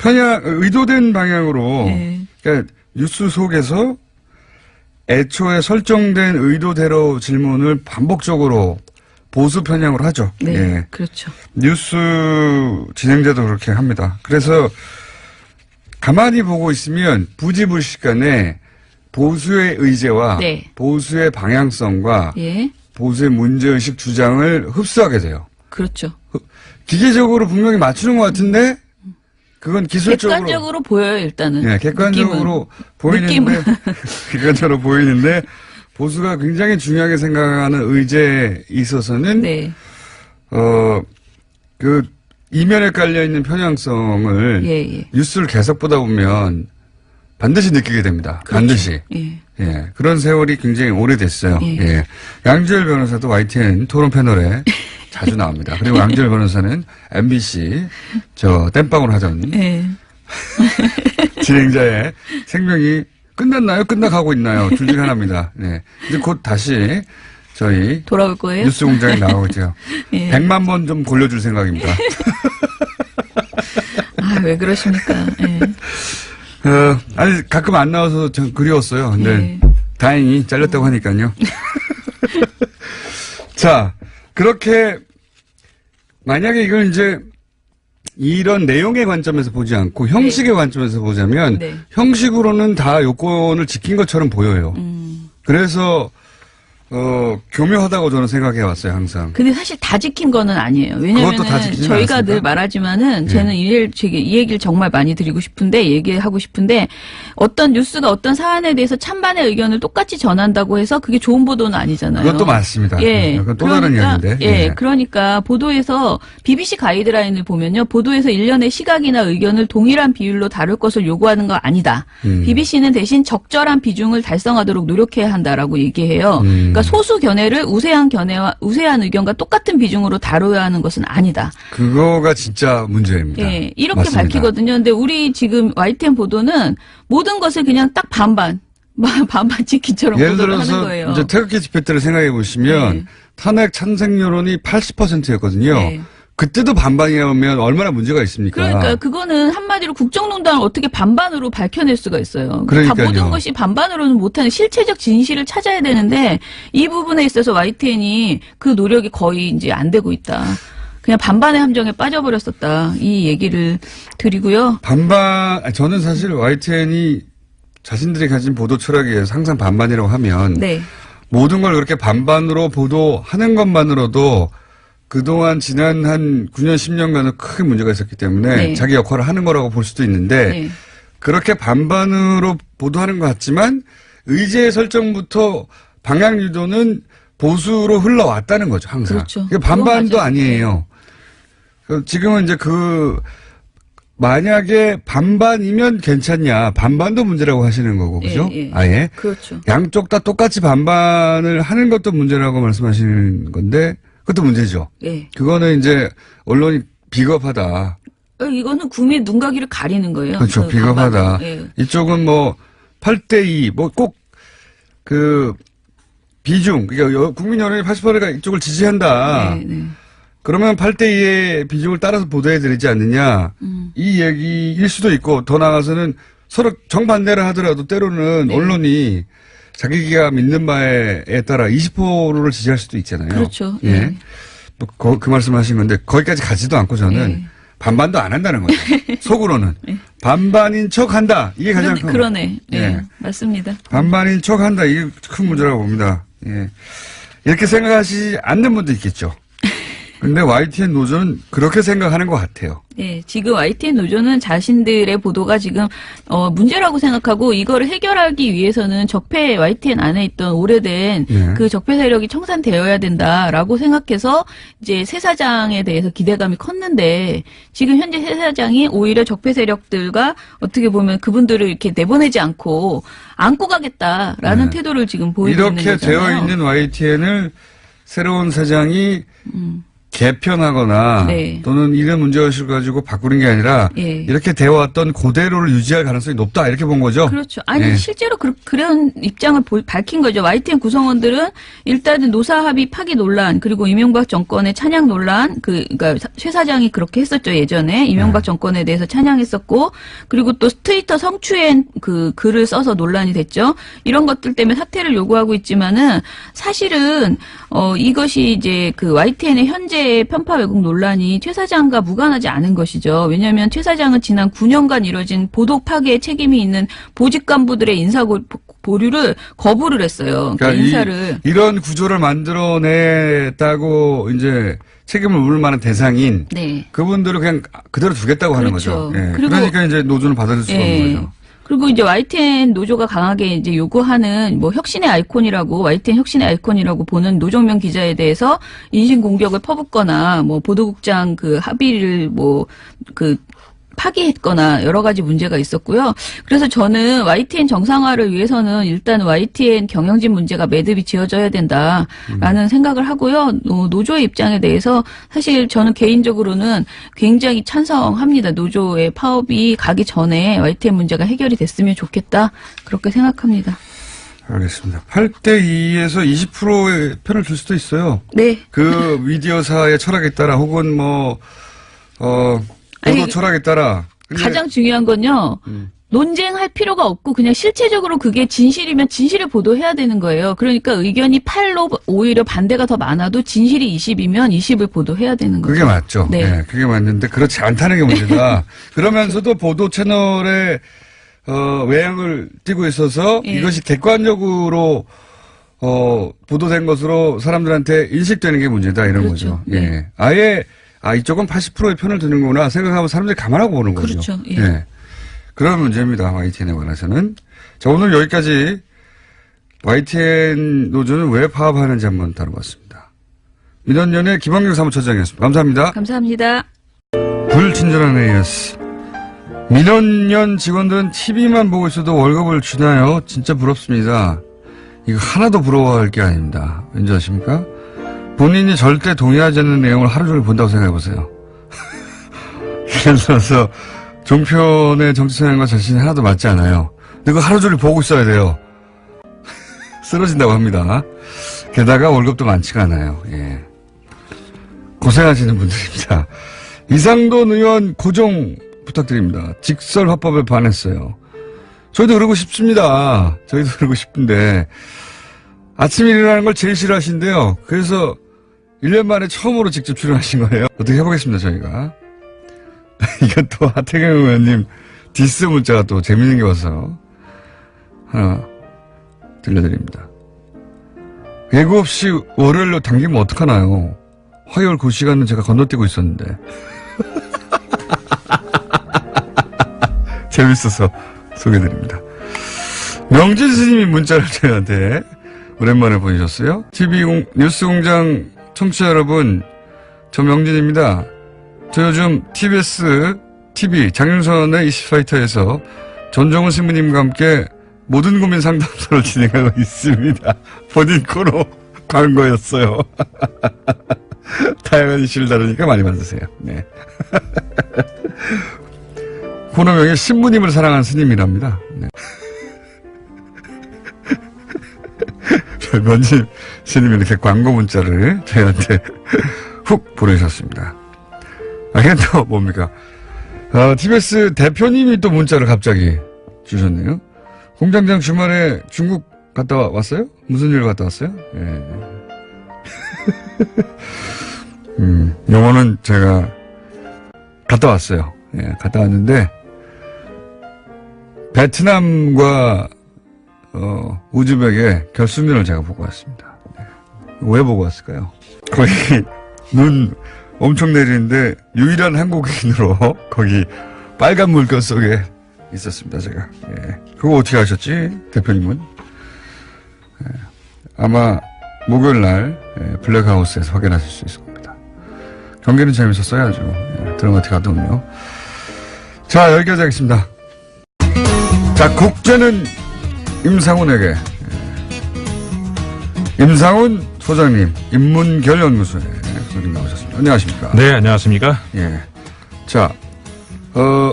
의도된 방향으로 네. 그러니까 뉴스 속에서 애초에 설정된 의도대로 질문을 반복적으로 보수 편향으로 하죠. 네, 예. 그렇죠. 뉴스 진행자도 그렇게 합니다. 그래서 가만히 보고 있으면 부지불식간에 보수의 의제와 네. 보수의 방향성과 예, 보수의 문제의식 주장을 흡수하게 돼요. 그렇죠. 기계적으로 분명히 맞추는 것 같은데 그건 기술적으로 객관적으로 보여요, 일단은. 네, 객관적으로 보이는데 객관적으로 보이는데 보수가 굉장히 중요하게 생각하는 의제에 있어서는 네. 그 이면에 깔려 있는 편향성을 예. 뉴스를 계속 보다 보면 반드시 느끼게 됩니다. 그렇죠. 반드시. 예. 예. 그런 세월이 굉장히 오래됐어요. 예. 예. 양지열 변호사도 YTN 토론 패널에 자주 나옵니다. 그리고 양지열 변호사는 MBC 저 땜빵으로 하던 네. 진행자의 생명이 끝났나요? 끝나가고 있나요? 둘 중에 하나입니다. 네. 이제 곧 다시 저희 돌아올 거예요? 뉴스 공장에 나오겠죠. 예. 100만 번 좀 골려줄 생각입니다. 아, 왜 그러십니까? 예. 아니, 가끔 안 나와서 참 그리웠어요. 근데 예. 다행히 잘렸다고 하니까요. 자, 그렇게 만약에 이걸 이제 이런 내용의 관점에서 보지 않고 형식의 관점에서 보자면 네. 형식으로는 다 요건을 지킨 것처럼 보여요. 그래서 교묘하다고 저는 생각해 왔어요, 항상. 근데 사실 다 지킨 거는 아니에요. 왜냐면은 그것도 다 지키진 저희가 않았습니다. 늘 말하지만은 저는 이 얘기를 정말 많이 드리고 싶은데 얘기하고 싶은데 어떤 뉴스가 어떤 사안에 대해서 찬반의 의견을 똑같이 전한다고 해서 그게 좋은 보도는 아니잖아요. 그것도 맞습니다. 예. 그건 또 다른 이야기인데. 예. 그러니까 보도에서 BBC 가이드라인을 보면요. 보도에서 일련의 시각이나 의견을 동일한 비율로 다룰 것을 요구하는 거 아니다. BBC는 대신 적절한 비중을 달성하도록 노력해야 한다라고 얘기해요. 그러니까 소수 견해를 우세한 의견과 똑같은 비중으로 다뤄야 하는 것은 아니다. 그거가 진짜 문제입니다. 예, 이렇게 맞습니다. 밝히거든요. 근데 우리 지금 YTN 보도는 모든 것을 그냥 딱 반반 지키처럼 예를 보도를 하는 들어서 거예요. 이제 태극기 집회 때를 생각해 보시면 네. 탄핵 찬성 여론이 80%였거든요. 네. 그때도 반반이라면 얼마나 문제가 있습니까? 그러니까 그거는 한마디로 국정농단을 어떻게 반반으로 밝혀낼 수가 있어요. 다 그러니까요. 모든 것이 반반으로는 못하는 실체적 진실을 찾아야 되는데 이 부분에 있어서 YTN이 그 노력이 거의 이제 안 되고 있다. 그냥 반반의 함정에 빠져버렸었다. 이 얘기를 드리고요. 저는 사실 YTN이 자신들이 가진 보도 철학에 의해서 항상 반반이라고 하면 네. 모든 걸 그렇게 반반으로 보도하는 것만으로도 그동안 지난 한 9년, 10년간은 크게 문제가 있었기 때문에 네. 자기 역할을 하는 거라고 볼 수도 있는데 네. 그렇게 반반으로 보도하는 것 같지만 의제 설정부터 방향 유도는 보수로 흘러왔다는 거죠, 항상. 그렇죠. 그게 반반도 그건 맞아요. 아니에요. 지금은 이제 만약에 반반이면 괜찮냐, 반반도 문제라고 하시는 거고, 그죠? 예, 예. 아예. 그렇죠. 양쪽 다 똑같이 반반을 하는 것도 문제라고 말씀하시는 건데, 그것도 문제죠. 예. 그거는 이제 언론이 비겁하다. 이거는 국민 눈가기를 가리는 거예요. 그렇죠. 그 비겁하다. 반반은. 예. 이쪽은 8대2, 꼭 비중, 그러니까 국민 여론이 80%가 이쪽을 지지한다. 네, 네. 그러면 8대2의 비중을 따라서 보도해드리지 않느냐. 이 얘기일 수도 있고, 더 나아가서는 서로 정반대를 하더라도 때로는 네. 언론이 자기가 믿는 바에 따라 20%를 지지할 수도 있잖아요. 그렇죠. 예. 예. 그 말씀 하신 건데, 거기까지 가지도 않고 저는 예. 반반도 안 한다는 거죠. 속으로는. 반반인 척 한다. 이게 가장 큰. 그러네. 예. 예. 맞습니다. 반반인 척 한다. 이게 큰 문제라고 봅니다. 예. 이렇게 생각하시지 않는 분도 있겠죠. 근데 YTN 노조는 그렇게 생각하는 것 같아요. 네, 지금 YTN 노조는 자신들의 보도가 지금 문제라고 생각하고 이거를 해결하기 위해서는 적폐 YTN 안에 있던 오래된 네. 그 적폐 세력이 청산되어야 된다라고 생각해서 이제 새 사장에 대해서 기대감이 컸는데 지금 현재 새 사장이 오히려 적폐 세력들과 어떻게 보면 그분들을 이렇게 내보내지 않고 안고 가겠다라는 네. 태도를 지금 보이고 있는 이렇게 거잖아요. 되어 있는 YTN을 새로운 사장이 개편하거나 네. 또는 이런 문제의식을 가지고 바꾸는 게 아니라 예. 이렇게 되어왔던 그대로를 유지할 가능성이 높다 이렇게 본 거죠. 그렇죠. 아니 예. 실제로 그런 입장을 밝힌 거죠. YTN 구성원들은 일단은 노사 합의 파기 논란 그리고 이명박 정권의 찬양 논란 그러니까 최 사장이 그렇게 했었죠 예전에 이명박 정권에 대해서 찬양했었고 그리고 또 트위터 성추행 그 글을 써서 논란이 됐죠. 이런 것들 때문에 사퇴를 요구하고 있지만은 사실은 이것이 이제 그 YTN의 현재 편파 왜곡 논란이 최 사장과 무관하지 않은 것이죠. 왜냐하면 최 사장은 지난 9년간 이뤄진 보도 파괴에 책임이 있는 보직 간부들의 인사 보류를 거부를 했어요. 그러니까 인사를 이런 구조를 만들어냈다고 이제 책임을 물을 만한 대상인 네. 그분들을 그냥 그대로 두겠다고 하는 그렇죠. 거죠. 예. 그리고- 그러니까 이제 노조는 받아줄 수가 예. 없는 거죠. 그리고 이제 YTN 노조가 강하게 이제 요구하는 혁신의 아이콘이라고 YTN 혁신의 아이콘이라고 보는 노정명 기자에 대해서 인신 공격을 퍼붓거나 보도국장 그 합의를 파기했거나 여러 가지 문제가 있었고요. 그래서 저는 YTN 정상화를 위해서는 일단 YTN 경영진 문제가 매듭이 지어져야 된다라는 생각을 하고요. 노조의 입장에 대해서 사실 저는 개인적으로는 굉장히 찬성합니다. 노조의 파업이 가기 전에 YTN 문제가 해결이 됐으면 좋겠다. 그렇게 생각합니다. 알겠습니다. 8대2에서 20%의 편을 줄 수도 있어요. 네. 그 미디어사의 철학에 따라 혹은 보도 아니, 철학에 따라. 근데 가장 중요한 건요. 논쟁할 필요가 없고 그냥 실체적으로 그게 진실이면 진실을 보도해야 되는 거예요. 그러니까 의견이 8로 오히려 반대가 더 많아도 진실이 20이면 20을 보도해야 되는 거죠. 그게 맞죠. 네. 네, 그게 맞는데 그렇지 않다는 게 문제다. 그러면서도 보도 채널에 외양을 띠고 있어서 예. 이것이 객관적으로 보도된 것으로 사람들한테 인식되는 게 문제다 이런 그렇죠. 거죠. 예. 아예 이쪽은 80%의 편을 드는구나 생각하면 사람들이 감안하고 보는 거죠. 그렇죠. 예. 그런 문제입니다. YTN에 관해서는. 자, 오늘 여기까지 YTN 노조는 왜 파업하는지 한번 다뤄봤습니다. 민원연의 김학영 사무처장이었습니다. 감사합니다. 감사합니다. 불친절한 AS. 민원연 직원들은 TV만 보고 있어도 월급을 주나요? 진짜 부럽습니다. 이거 하나도 부러워할 게 아닙니다. 왠지 아십니까? 본인이 절대 동의하지 않는 내용을 하루 종일 본다고 생각해보세요. 예를 들어서 종편의 정치 성향과 자신이 하나도 맞지 않아요. 근데 그거 하루 종일 보고 있어야 돼요. 쓰러진다고 합니다. 게다가 월급도 많지가 않아요. 예. 고생하시는 분들입니다. 이상돈 의원 고정 부탁드립니다. 직설 화법에 반했어요. 저희도 그러고 싶습니다. 저희도 그러고 싶은데 아침에 일어나는 걸 제일 싫어하신대요. 그래서 1년 만에 처음으로 직접 출연하신 거예요. 어떻게 해보겠습니다, 저희가. 이건 또 하태경 의원님 디스 문자가 또 재밌는 게 와서 하나 들려드립니다. 예고 없이 월요일로 당기면 어떡하나요? 화요일 그 시간은 제가 건너뛰고 있었는데. 재밌어서 소개드립니다. 명진 스님이 문자를 저희한테 오랜만에 보내셨어요. 뉴스공장 청취자 여러분, 저 명진입니다. 저 요즘 TBS TV 장윤선의 이슈파이터에서 전정훈 신부님과 함께 모든 고민 상담소를 진행하고 있습니다. 본인 코너 광고였어요. 다양한 이슈를 다루니까 많이 받으세요. 네. 코너명이 신부님을 사랑한 스님이랍니다. 네. 명진 스님이 이렇게 광고 문자를 저희한테 훅 보내셨습니다. 이게 또 뭡니까? TBS 대표님이 또 문자를 갑자기 주셨네요. 공장장 주말에 중국 갔다 왔어요? 무슨 일 갔다 왔어요? 예. 영어는 제가 갔다 왔어요. 예, 갔다 왔는데, 베트남과, 우즈벡의 결승전을 제가 보고 왔습니다. 네. 왜 보고 왔을까요? 거기 눈 엄청 내리는데 유일한 한국인으로 거기 빨간 물결 속에 있었습니다, 제가. 예. 그거 어떻게 하셨지, 대표님은? 예. 아마 목요일 날 블랙하우스에서 확인하실 수 있을 겁니다. 경기는 재밌었어요, 아주. 예. 드라마틱 하더군요. 자, 여기까지 하겠습니다. 자, 국제는 임상훈에게. 예. 임상훈 소장님, 인문결 연구소에 소장님 나오셨습니다. 안녕하십니까? 네, 안녕하십니까? 예. 자,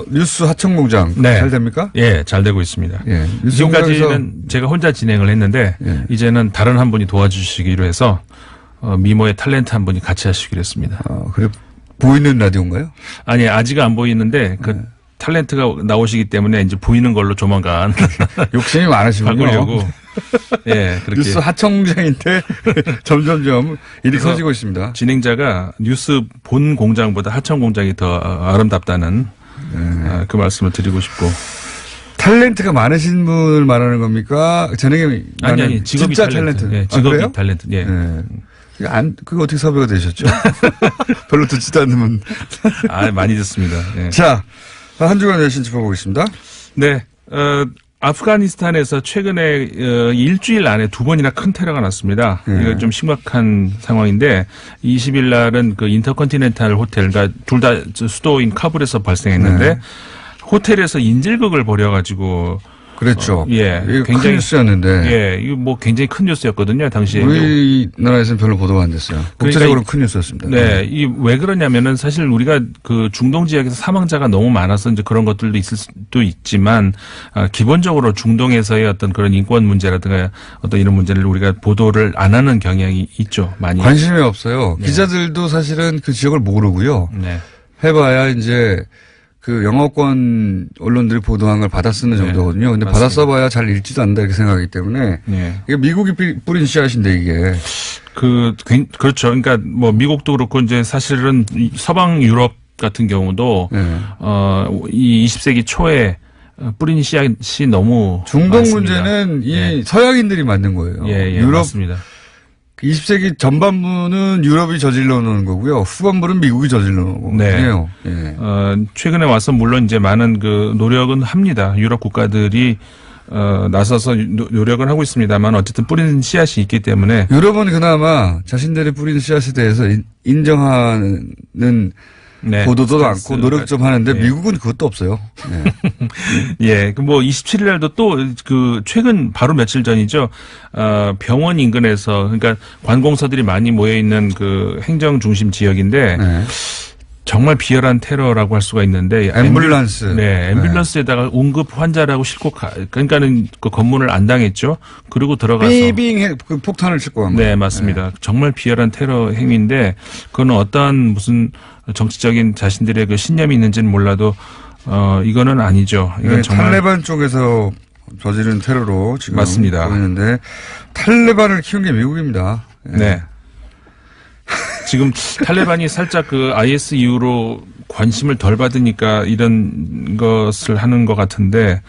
뉴스 하청공장. 네. 잘 됩니까? 예, 잘 되고 있습니다. 예. 뉴스 지금까지는 공장에서 제가 혼자 진행을 했는데, 예. 이제는 다른 한 분이 도와주시기로 해서, 미모의 탤런트 한 분이 같이 하시기로 했습니다. 그래, 보이는 라디오인가요? 아니, 아직 안 보이는데, 그 탤런트가 나오시기 때문에 이제 보이는 걸로 조만간 욕심이 많으시군요. 바꾸려고. 예, 그렇게. 뉴스 하청공장인데 점점점 일이 그래서 커지고 있습니다. 진행자가 뉴스 본 공장보다 하청 공장이 더 아름답다는 그 말씀을 드리고 싶고. 탤런트가 많으신 분을 말하는 겁니까? 재능이 아니, 직업이 진짜 탤런트. 탤런트. 예, 직업이 그래요? 탤런트. 예. 그거 어떻게 섭외가 되셨죠? 별로 듣지도 않는 분. 많이 듣습니다. 예. 자, 한 주간 열심히 짚어보겠습니다. 네, 아프가니스탄에서 최근에 일주일 안에 2번이나 큰 테러가 났습니다. 이거 좀 심각한 상황인데 20일 날은 그 인터컨티넨탈 호텔, 그러니까 둘 다 수도인 카불에서 발생했는데 호텔에서 인질극을 벌여가지고 그랬죠. 예, 이거 큰 굉장히 뉴스였는데. 예, 이거 뭐 굉장히 큰 뉴스였거든요, 당시에. 우리나라에서는 별로 보도가 안 됐어요. 국제적으로 큰 뉴스였습니다. 네, 이 왜 그러냐면은 사실 우리가 그 중동 지역에서 사망자가 너무 많아서 이제 그런 것들도 있을 수도 있지만 기본적으로 중동에서의 어떤 그런 인권 문제라든가 어떤 이런 문제를 우리가 보도를 안 하는 경향이 있죠, 많이. 관심이 없어요. 기자들도 사실은 그 지역을 모르고요. 네. 해봐야 이제 그 영어권 언론들이 보도한 걸 받아 쓰는 정도거든요. 근데 받아 써봐야 잘 읽지도 않는다 이렇게 생각하기 때문에 네. 이게 미국이 뿌린 씨앗인데 이게 그렇죠. 그러니까 뭐 미국도 그렇고 이제 사실은 서방 유럽 같은 경우도 이 20세기 초에 뿌린 씨앗이 너무 중동 많습니다. 문제는 이 서양인들이 만든 거예요. 예, 유럽 맞습니다. 20세기 전반부는 유럽이 저질러 놓은 거고요. 후반부는 미국이 저질러 놓은 거거든요. 네. 예. 최근에 와서 물론 이제 많은 그 노력은 합니다. 유럽 국가들이 나서서 노력을 하고 있습니다만 어쨌든 뿌리는 씨앗이 있기 때문에 유럽은 그나마 자신들이 뿌린 씨앗에 대해서 인정하는 보도도 많고 노력 좀 하는데 미국은 그것도 없어요. 예, 그 뭐 27일 날도 또 그 최근 바로 며칠 전이죠. 병원 인근에서 그러니까 관공서들이 많이 모여 있는 그 행정 중심 지역인데 정말 비열한 테러라고 할 수가 있는데 앰뷸런스. 앰뷸런스에다가 응급 환자라고 싣고 그러니까는 그 검문을 안 당했죠. 그리고 들어가서 빙 그 폭탄을 싣고 간 거예요. 네, 맞습니다. 정말 비열한 테러 행위인데 그거는 어떠한 무슨 정치적인 자신들의 그 신념이 있는지는 몰라도 이거는 아니죠. 이건 정말 탈레반 쪽에서 저지른 테러로 지금 맞습니다. 보이는데 탈레반을 키운 게 미국입니다. 네. 지금 탈레반이 살짝 그 IS 이후로 관심을 덜 받으니까 이런 것을 하는 것 같은데,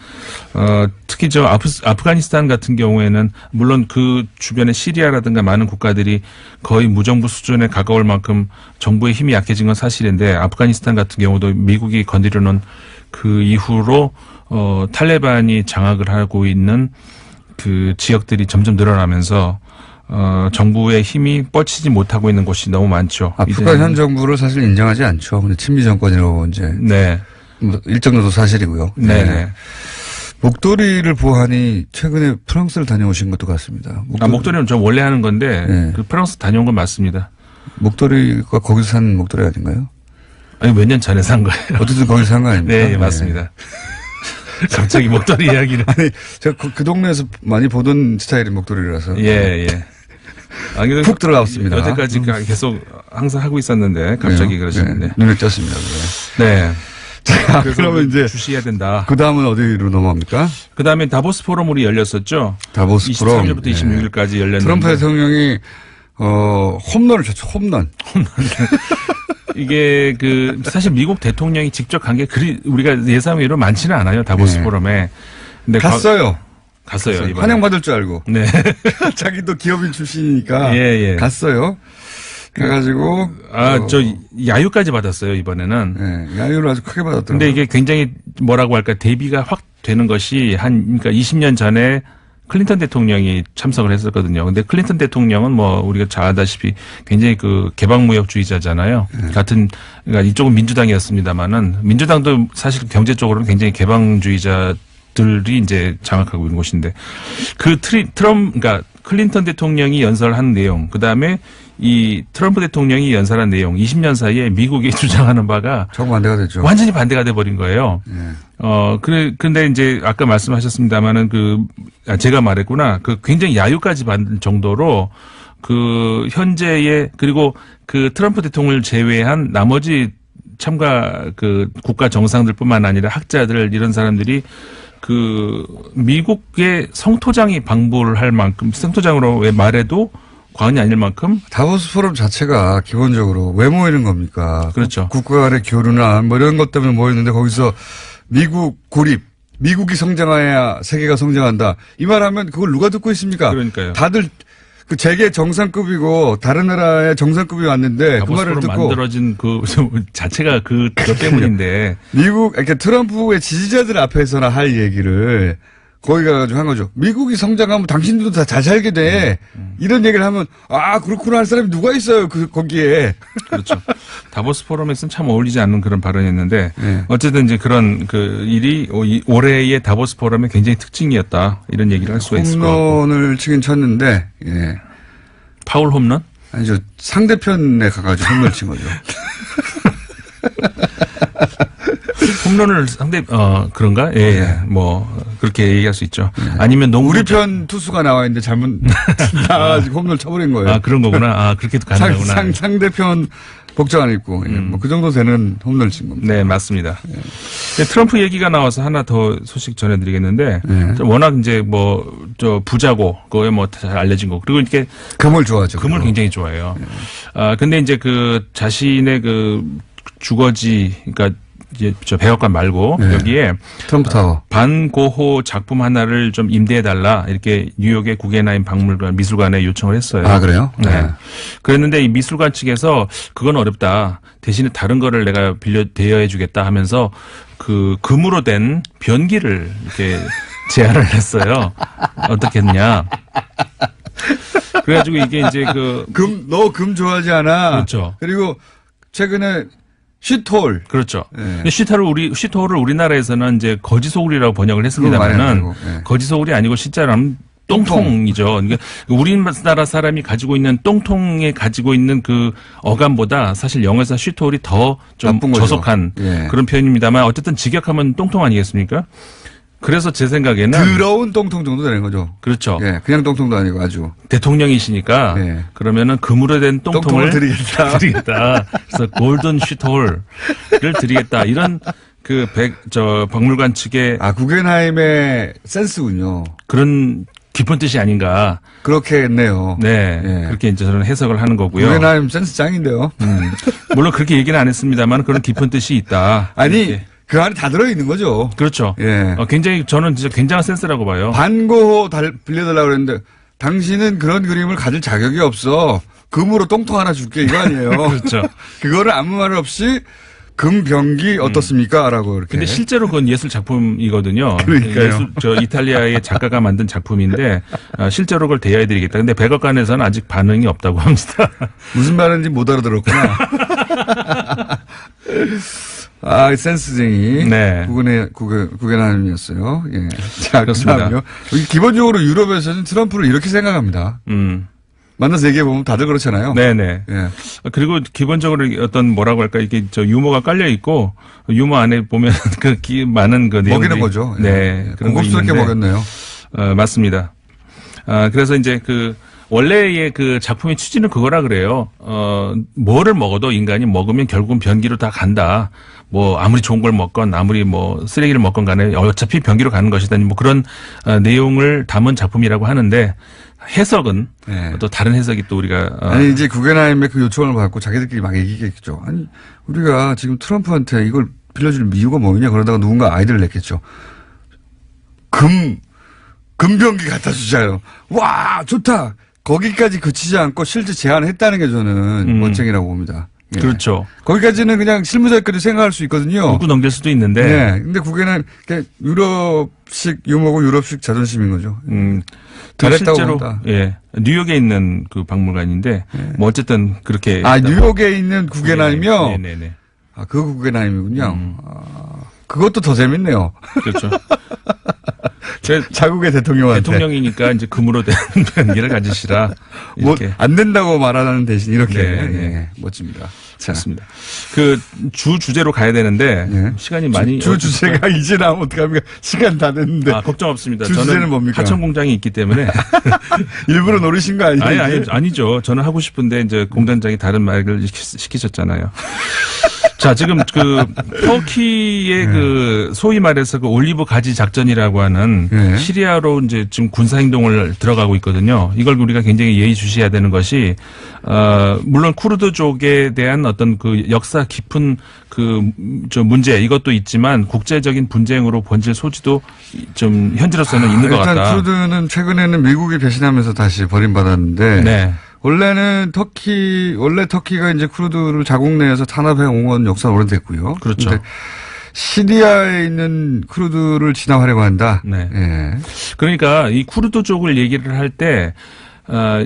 특히 저 아프가니스탄 같은 경우에는 물론 그 주변에 시리아라든가 많은 국가들이 거의 무정부 수준에 가까울 만큼 정부의 힘이 약해진 건 사실인데, 아프가니스탄 같은 경우도 미국이 건드려 놓은 그 이후로, 탈레반이 장악을 하고 있는 그 지역들이 점점 늘어나면서, 정부의 힘이 뻗치지 못하고 있는 곳이 너무 많죠. 아프간 현 정부를 사실 인정하지 않죠. 근데 친미 정권이라고 이제. 네. 뭐 일정 정도 사실이고요. 네. 목도리를 보하니 최근에 프랑스를 다녀오신 것도 같습니다. 목도리는 저 원래 하는 건데, 그 프랑스 다녀온 건 맞습니다. 목도리가 거기서 산 목도리 아닌가요? 아니, 몇 년 전에 산 거예요. 어쨌든 거기서 산 거 아닙니까? 네, 맞습니다. 갑자기 목도리 이야기를. 아니, 제가 그 동네에서 많이 보던 스타일의 목도리라서. 예. 푹 들어갔습니다. 여태까지 계속 항상 하고 있었는데 갑자기 그러시는데. 눈에 띄었습니다. 네. 자, 그러면 이제 주시해야 된다. 그 다음은 어디로 넘어갑니까? 그 다음에 다보스 포럼이 열렸었죠. 다보스 포럼. 23일부터 26일까지 열렸는데. 트럼프 대통령이 홈런을 쳤죠. 홈런. 이게 사실 미국 대통령이 직접 간 게 우리가 예상외로 많지는 않아요. 다보스 포럼에. 근데 갔어요. 이번에. 환영받을 줄 알고. 네. 자기도 기업인 출신이니까. 예. 갔어요. 그래가지고. 저 야유까지 받았어요, 이번에는. 네. 야유를 아주 크게 받았더라고요. 근데 이게 굉장히 뭐라고 할까, 대비가 확 되는 것이 그러니까 20년 전에 클린턴 대통령이 참석을 했었거든요. 근데 클린턴 대통령은 뭐 우리가 잘 알다시피 굉장히 그 개방무역주의자잖아요. 그러니까 이쪽은 민주당이었습니다만은 민주당도 사실 경제적으로는 굉장히 개방주의자들이 이제 장악하고 있는 곳인데 그러니까 클린턴 대통령이 연설한 내용, 그 다음에 이 트럼프 대통령이 연설한 내용, 20년 사이에 미국이 주장하는 바가 정반대가 됐죠. 완전히 반대가 돼버린 거예요. 근데 이제 아까 말씀하셨습니다만은 제가 말했구나. 굉장히 야유까지 받는 정도로 현재의 그리고 트럼프 대통령을 제외한 나머지 참가 국가 정상들뿐만 아니라 학자들 이런 사람들이 미국의 성토장이 방불을 할 만큼 성토장으로 말해도 과언이 아닐 만큼 다보스 포럼 자체가 기본적으로 왜 모이는 겁니까? 그렇죠. 국가 간의 교류나 뭐 이런 것 때문에 모였는데 거기서 미국 고립, 미국이 성장해야 세계가 성장한다. 이 말하면 그걸 누가 듣고 있습니까? 그러니까요. 다들 세계 정상급이고 다른 나라의 정상급이 왔는데 그 말을 듣고 만들어진 자체가 그것 때문인데 미국 트럼프의 지지자들 앞에서나 할 얘기를 거기 가가지고 한 거죠. 미국이 성장하면 당신들도 다 잘 살게 돼. 이런 얘기를 하면 아 그렇구나 할 사람이 누가 있어요 거기에. 그렇죠. 다보스 포럼에서는 참 어울리지 않는 그런 발언이었는데 네. 어쨌든 이제 그런 그 일이 올해의 다보스 포럼의 굉장히 특징이었다 이런 얘기를 할 수가 있을 것 같고. 홈런을 치긴 쳤는데 예. 파울 홈런? 아니죠. 상대편에 가가지고 홈런 친 거죠. 홈런을 그런가? 예, 네. 뭐 그렇게 얘기할 수 있죠. 아니면 농구 우리 편 투수가 나와 있는데 잘못 나와가지고 홈런을 쳐버린 거예요. 아 그런 거구나. 아 그렇게도 가능하구나. 상대편 복장 안 입고 뭐 그 정도 되는 홈런을 친 겁니다. 네, 맞습니다. 네, 트럼프 얘기가 나와서 하나 더 소식 전해드리겠는데, 네. 워낙 이제 부자고, 그거에 잘 알려진 거. 그리고 이렇게 금을 좋아하죠. 금을 굉장히 좋아해요. 근데 이제 자신의 주거지, 그러니까 이제 백악관 말고, 네. 여기에 트럼프 타워. 반고호 작품 하나를 좀 임대해달라, 이렇게 뉴욕의 구겐하임 미술관에 요청을 했어요. 아 그래요? 네. 그랬는데 이 미술관 측에서 그건 어렵다. 대신에 다른 거를 내가 대여해주겠다 하면서 금으로 된 변기를 이렇게 제안을 했어요. 어떻게 했냐. 그래가지고 이게 이제 너 금 좋아하지 않아? 그렇죠. 그리고 최근에 쉿홀. 그렇죠. 네. 쉿홀을 우리나라에서는 이제 거지소굴이라고 번역을 그거 했습니다만은 많이 알고, 네. 거지소굴이 아니고 실제로는 똥통이죠. 그러니까 우리나라 사람이 가지고 있는 똥통에 가지고 있는 그 어감보다 사실 영어에서 쉿홀이 더 좀 나쁜 거죠. 저속한 예. 그런 표현입니다만 어쨌든 직역하면 똥통 아니겠습니까? 그래서 제 생각에는 더러운 똥통 정도 되는 거죠. 그렇죠. 예, 그냥 똥통도 아니고 아주. 대통령이시니까 네. 그러면은 금으로 된 똥통을 똥통을 드리겠다. 그래서 골든 쉿홀을 드리겠다. 이런 박물관 측의 구겐하임의 센스군요. 그런 깊은 뜻이 아닌가. 그렇게 했네요. 네. 예. 그렇게 이제 저는 해석을 하는 거고요. 구겐하임 센스 짱인데요. 물론 그렇게 얘기는 안 했습니다만 그런 깊은 뜻이 있다. 아니, 이렇게. 그 안에 다 들어있는 거죠. 그렇죠. 예. 굉장히 저는 진짜 굉장한 센스라고 봐요. 반고호 빌려달라고 그랬는데 당신은 그런 그림을 가질 자격이 없어. 금으로 똥통 하나 줄게 이거 아니에요. 그렇죠. 그거를 아무 말 없이 금병기 어떻습니까? 라고 이렇게. 근데 실제로 그건 예술 작품이거든요. 그러니까요. 이탈리아의 작가가 만든 작품인데 실제로 그걸 대여해드리겠다. 근데 백악관에서는 아직 반응이 없다고 합니다. 무슨 말인지 못 알아들었구나. 센스쟁이. 네. 구겐하임이었어요. 예. 자, 그렇습니다. 그다음요. 기본적으로 유럽에서는 트럼프를 이렇게 생각합니다. 만나서 얘기해보면 다들 그렇잖아요. 네네. 예. 그리고 기본적으로 뭐라고 할까, 이게 유머가 깔려있고, 유머 안에 보면 많은 내용들이. 먹이는 거죠. 예. 네. 그런 거 고급스럽게 있는데. 먹였네요. 맞습니다. 그래서 이제 원래의 작품의 취지는 그거라 그래요. 뭐를 먹어도 인간이 먹으면 결국은 변기로 다 간다. 아무리 좋은 걸 먹건, 아무리 쓰레기를 먹건 간에 어차피 변기로 가는 것이다. 그런 내용을 담은 작품이라고 하는데, 해석은 네. 또 다른 해석이 또 우리가 아니 이제 구겐하임의 그 요청을 받고 자기들끼리 막 얘기했겠죠. 아니 우리가 지금 트럼프한테 이걸 빌려줄 이유가 뭐냐 그러다가 누군가 아이디어를 냈겠죠. 금병기 갖다 주자요. 와 좋다. 거기까지 그치지 않고 실제 제안했다는 게 저는 멋쟁이라고 봅니다. 예. 그렇죠. 거기까지는 그냥 실무자끼리 생각할 수 있거든요. 웃고 넘길 수도 있는데. 네. 근데 구겐하임 유럽식 유머고 유럽식 자존심인 거죠. 잘했다고 실제로 본다. 예 뉴욕에 있는 그 박물관인데 어쨌든 그렇게 뉴욕에 있는 구겐하임이요. 네네네. 그 구겐하임이군요. 그것도 더 재밌네요. 그렇죠. 자국의 대통령한테. 대통령이니까 이제 금으로 된 변기를 가지시라. 이렇게. 안 된다고 말하는 대신 이렇게. 네, 네. 예, 멋집니다. 자. 좋습니다. 주제로 가야 되는데 네. 시간이 많이 주제가 이제 나오면 어떡합니까? 시간 다 됐는데. 걱정 없습니다. 주제는 저는 뭡니까? 하천 공장이 있기 때문에 일부러 노리신 거 아니에요? 아니죠. 저는 하고 싶은데 이제 공단장이 다른 말을 시키셨잖아요. 자, 지금 터키의 소위 말해서 올리브 가지 작전이라고 하는 네. 시리아로 이제 지금 군사 행동을 들어가고 있거든요. 이걸 우리가 굉장히 예의주시해야 되는 것이 물론 쿠르드족에 대한 어떤 역사 깊은 문제 이것도 있지만 국제적인 분쟁으로 번질 소지도 좀 현재로서는 있는 것 같다. 일단 쿠르드는 최근에는 미국이 배신하면서 다시 버림받았는데. 네. 원래 터키가 이제 쿠르드를 자국 내에서 탄압해 온 건 역사 오래됐고요. 그렇죠. 시리아에 있는 쿠르드를 진압하려고 한다. 네. 예. 그러니까 이 쿠르드족을 얘기를 할 때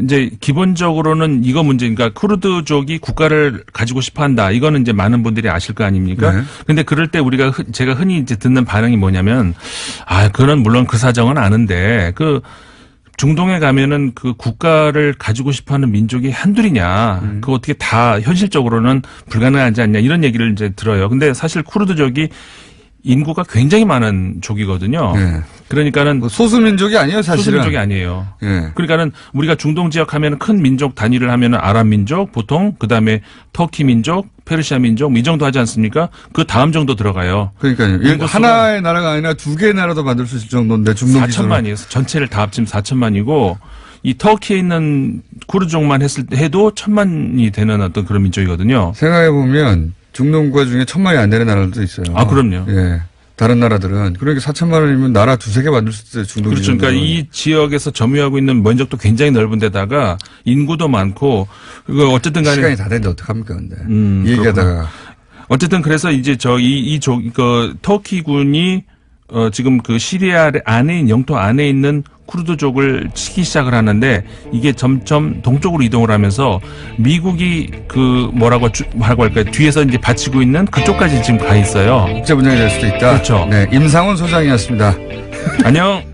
이제 기본적으로는 이거 문제, 그러니까 쿠르드족이 국가를 가지고 싶어한다. 이거는 이제 많은 분들이 아실 거 아닙니까? 네. 근데 그럴 때 우리가 제가 흔히 이제 듣는 반응이 뭐냐면, 그는 물론 그 사정은 아는데 중동에 가면은 그 국가를 가지고 싶어하는 민족이 한둘이냐? 그거 어떻게 다 현실적으로는 불가능하지 않냐? 이런 얘기를 이제 들어요. 근데 사실 쿠르드족이 인구가 굉장히 많은 족이거든요. 예. 그러니까는 뭐 소수민족이 아니에요, 사실은. 소수민족이 아니에요. 예. 그러니까는 우리가 중동 지역 하면 큰 민족 단위를 하면은 아랍 민족 보통 그다음에 터키 민족, 페르시아 민족 이 정도 하지 않습니까? 그 다음 정도 들어가요. 그러니까요. 인구수가 하나의 나라가 아니라 두 개의 나라도 만들 수 있을 정도인데 중동 기준으로. 4천만이에요. 전체를 다 합치면 4천만이고 이 터키에 있는 쿠르족만 해도 1,000만이 되는 어떤 그런 민족이거든요. 생각해 보면 중동국가 중에 1,000만이 안 되는 나라들도 있어요. 그럼요. 예. 다른 나라들은 그러니까 4천만 원이면 나라 두세 개 만들 수 있어요. 중동 그렇죠. 그러니까 기준으로. 이 지역에서 점유하고 있는 면적도 굉장히 넓은 데다가 인구도 많고 그거 어쨌든 간에 시간이 다 됐는데 어떡합니까, 근데. 그렇구나. 얘기하다가. 어쨌든 그래서 이제 터키군이 지금 그 시리아 안에 영토 안에 있는 쿠르드족을 치기 시작을 하는데 이게 점점 동쪽으로 이동을 하면서 미국이 뭐라고 할까요? 뒤에서 이제 받치고 있는 그쪽까지 지금 가 있어요. 국제 분쟁이 될 수도 있다. 그렇죠. 네, 임상훈 소장이었습니다. 안녕.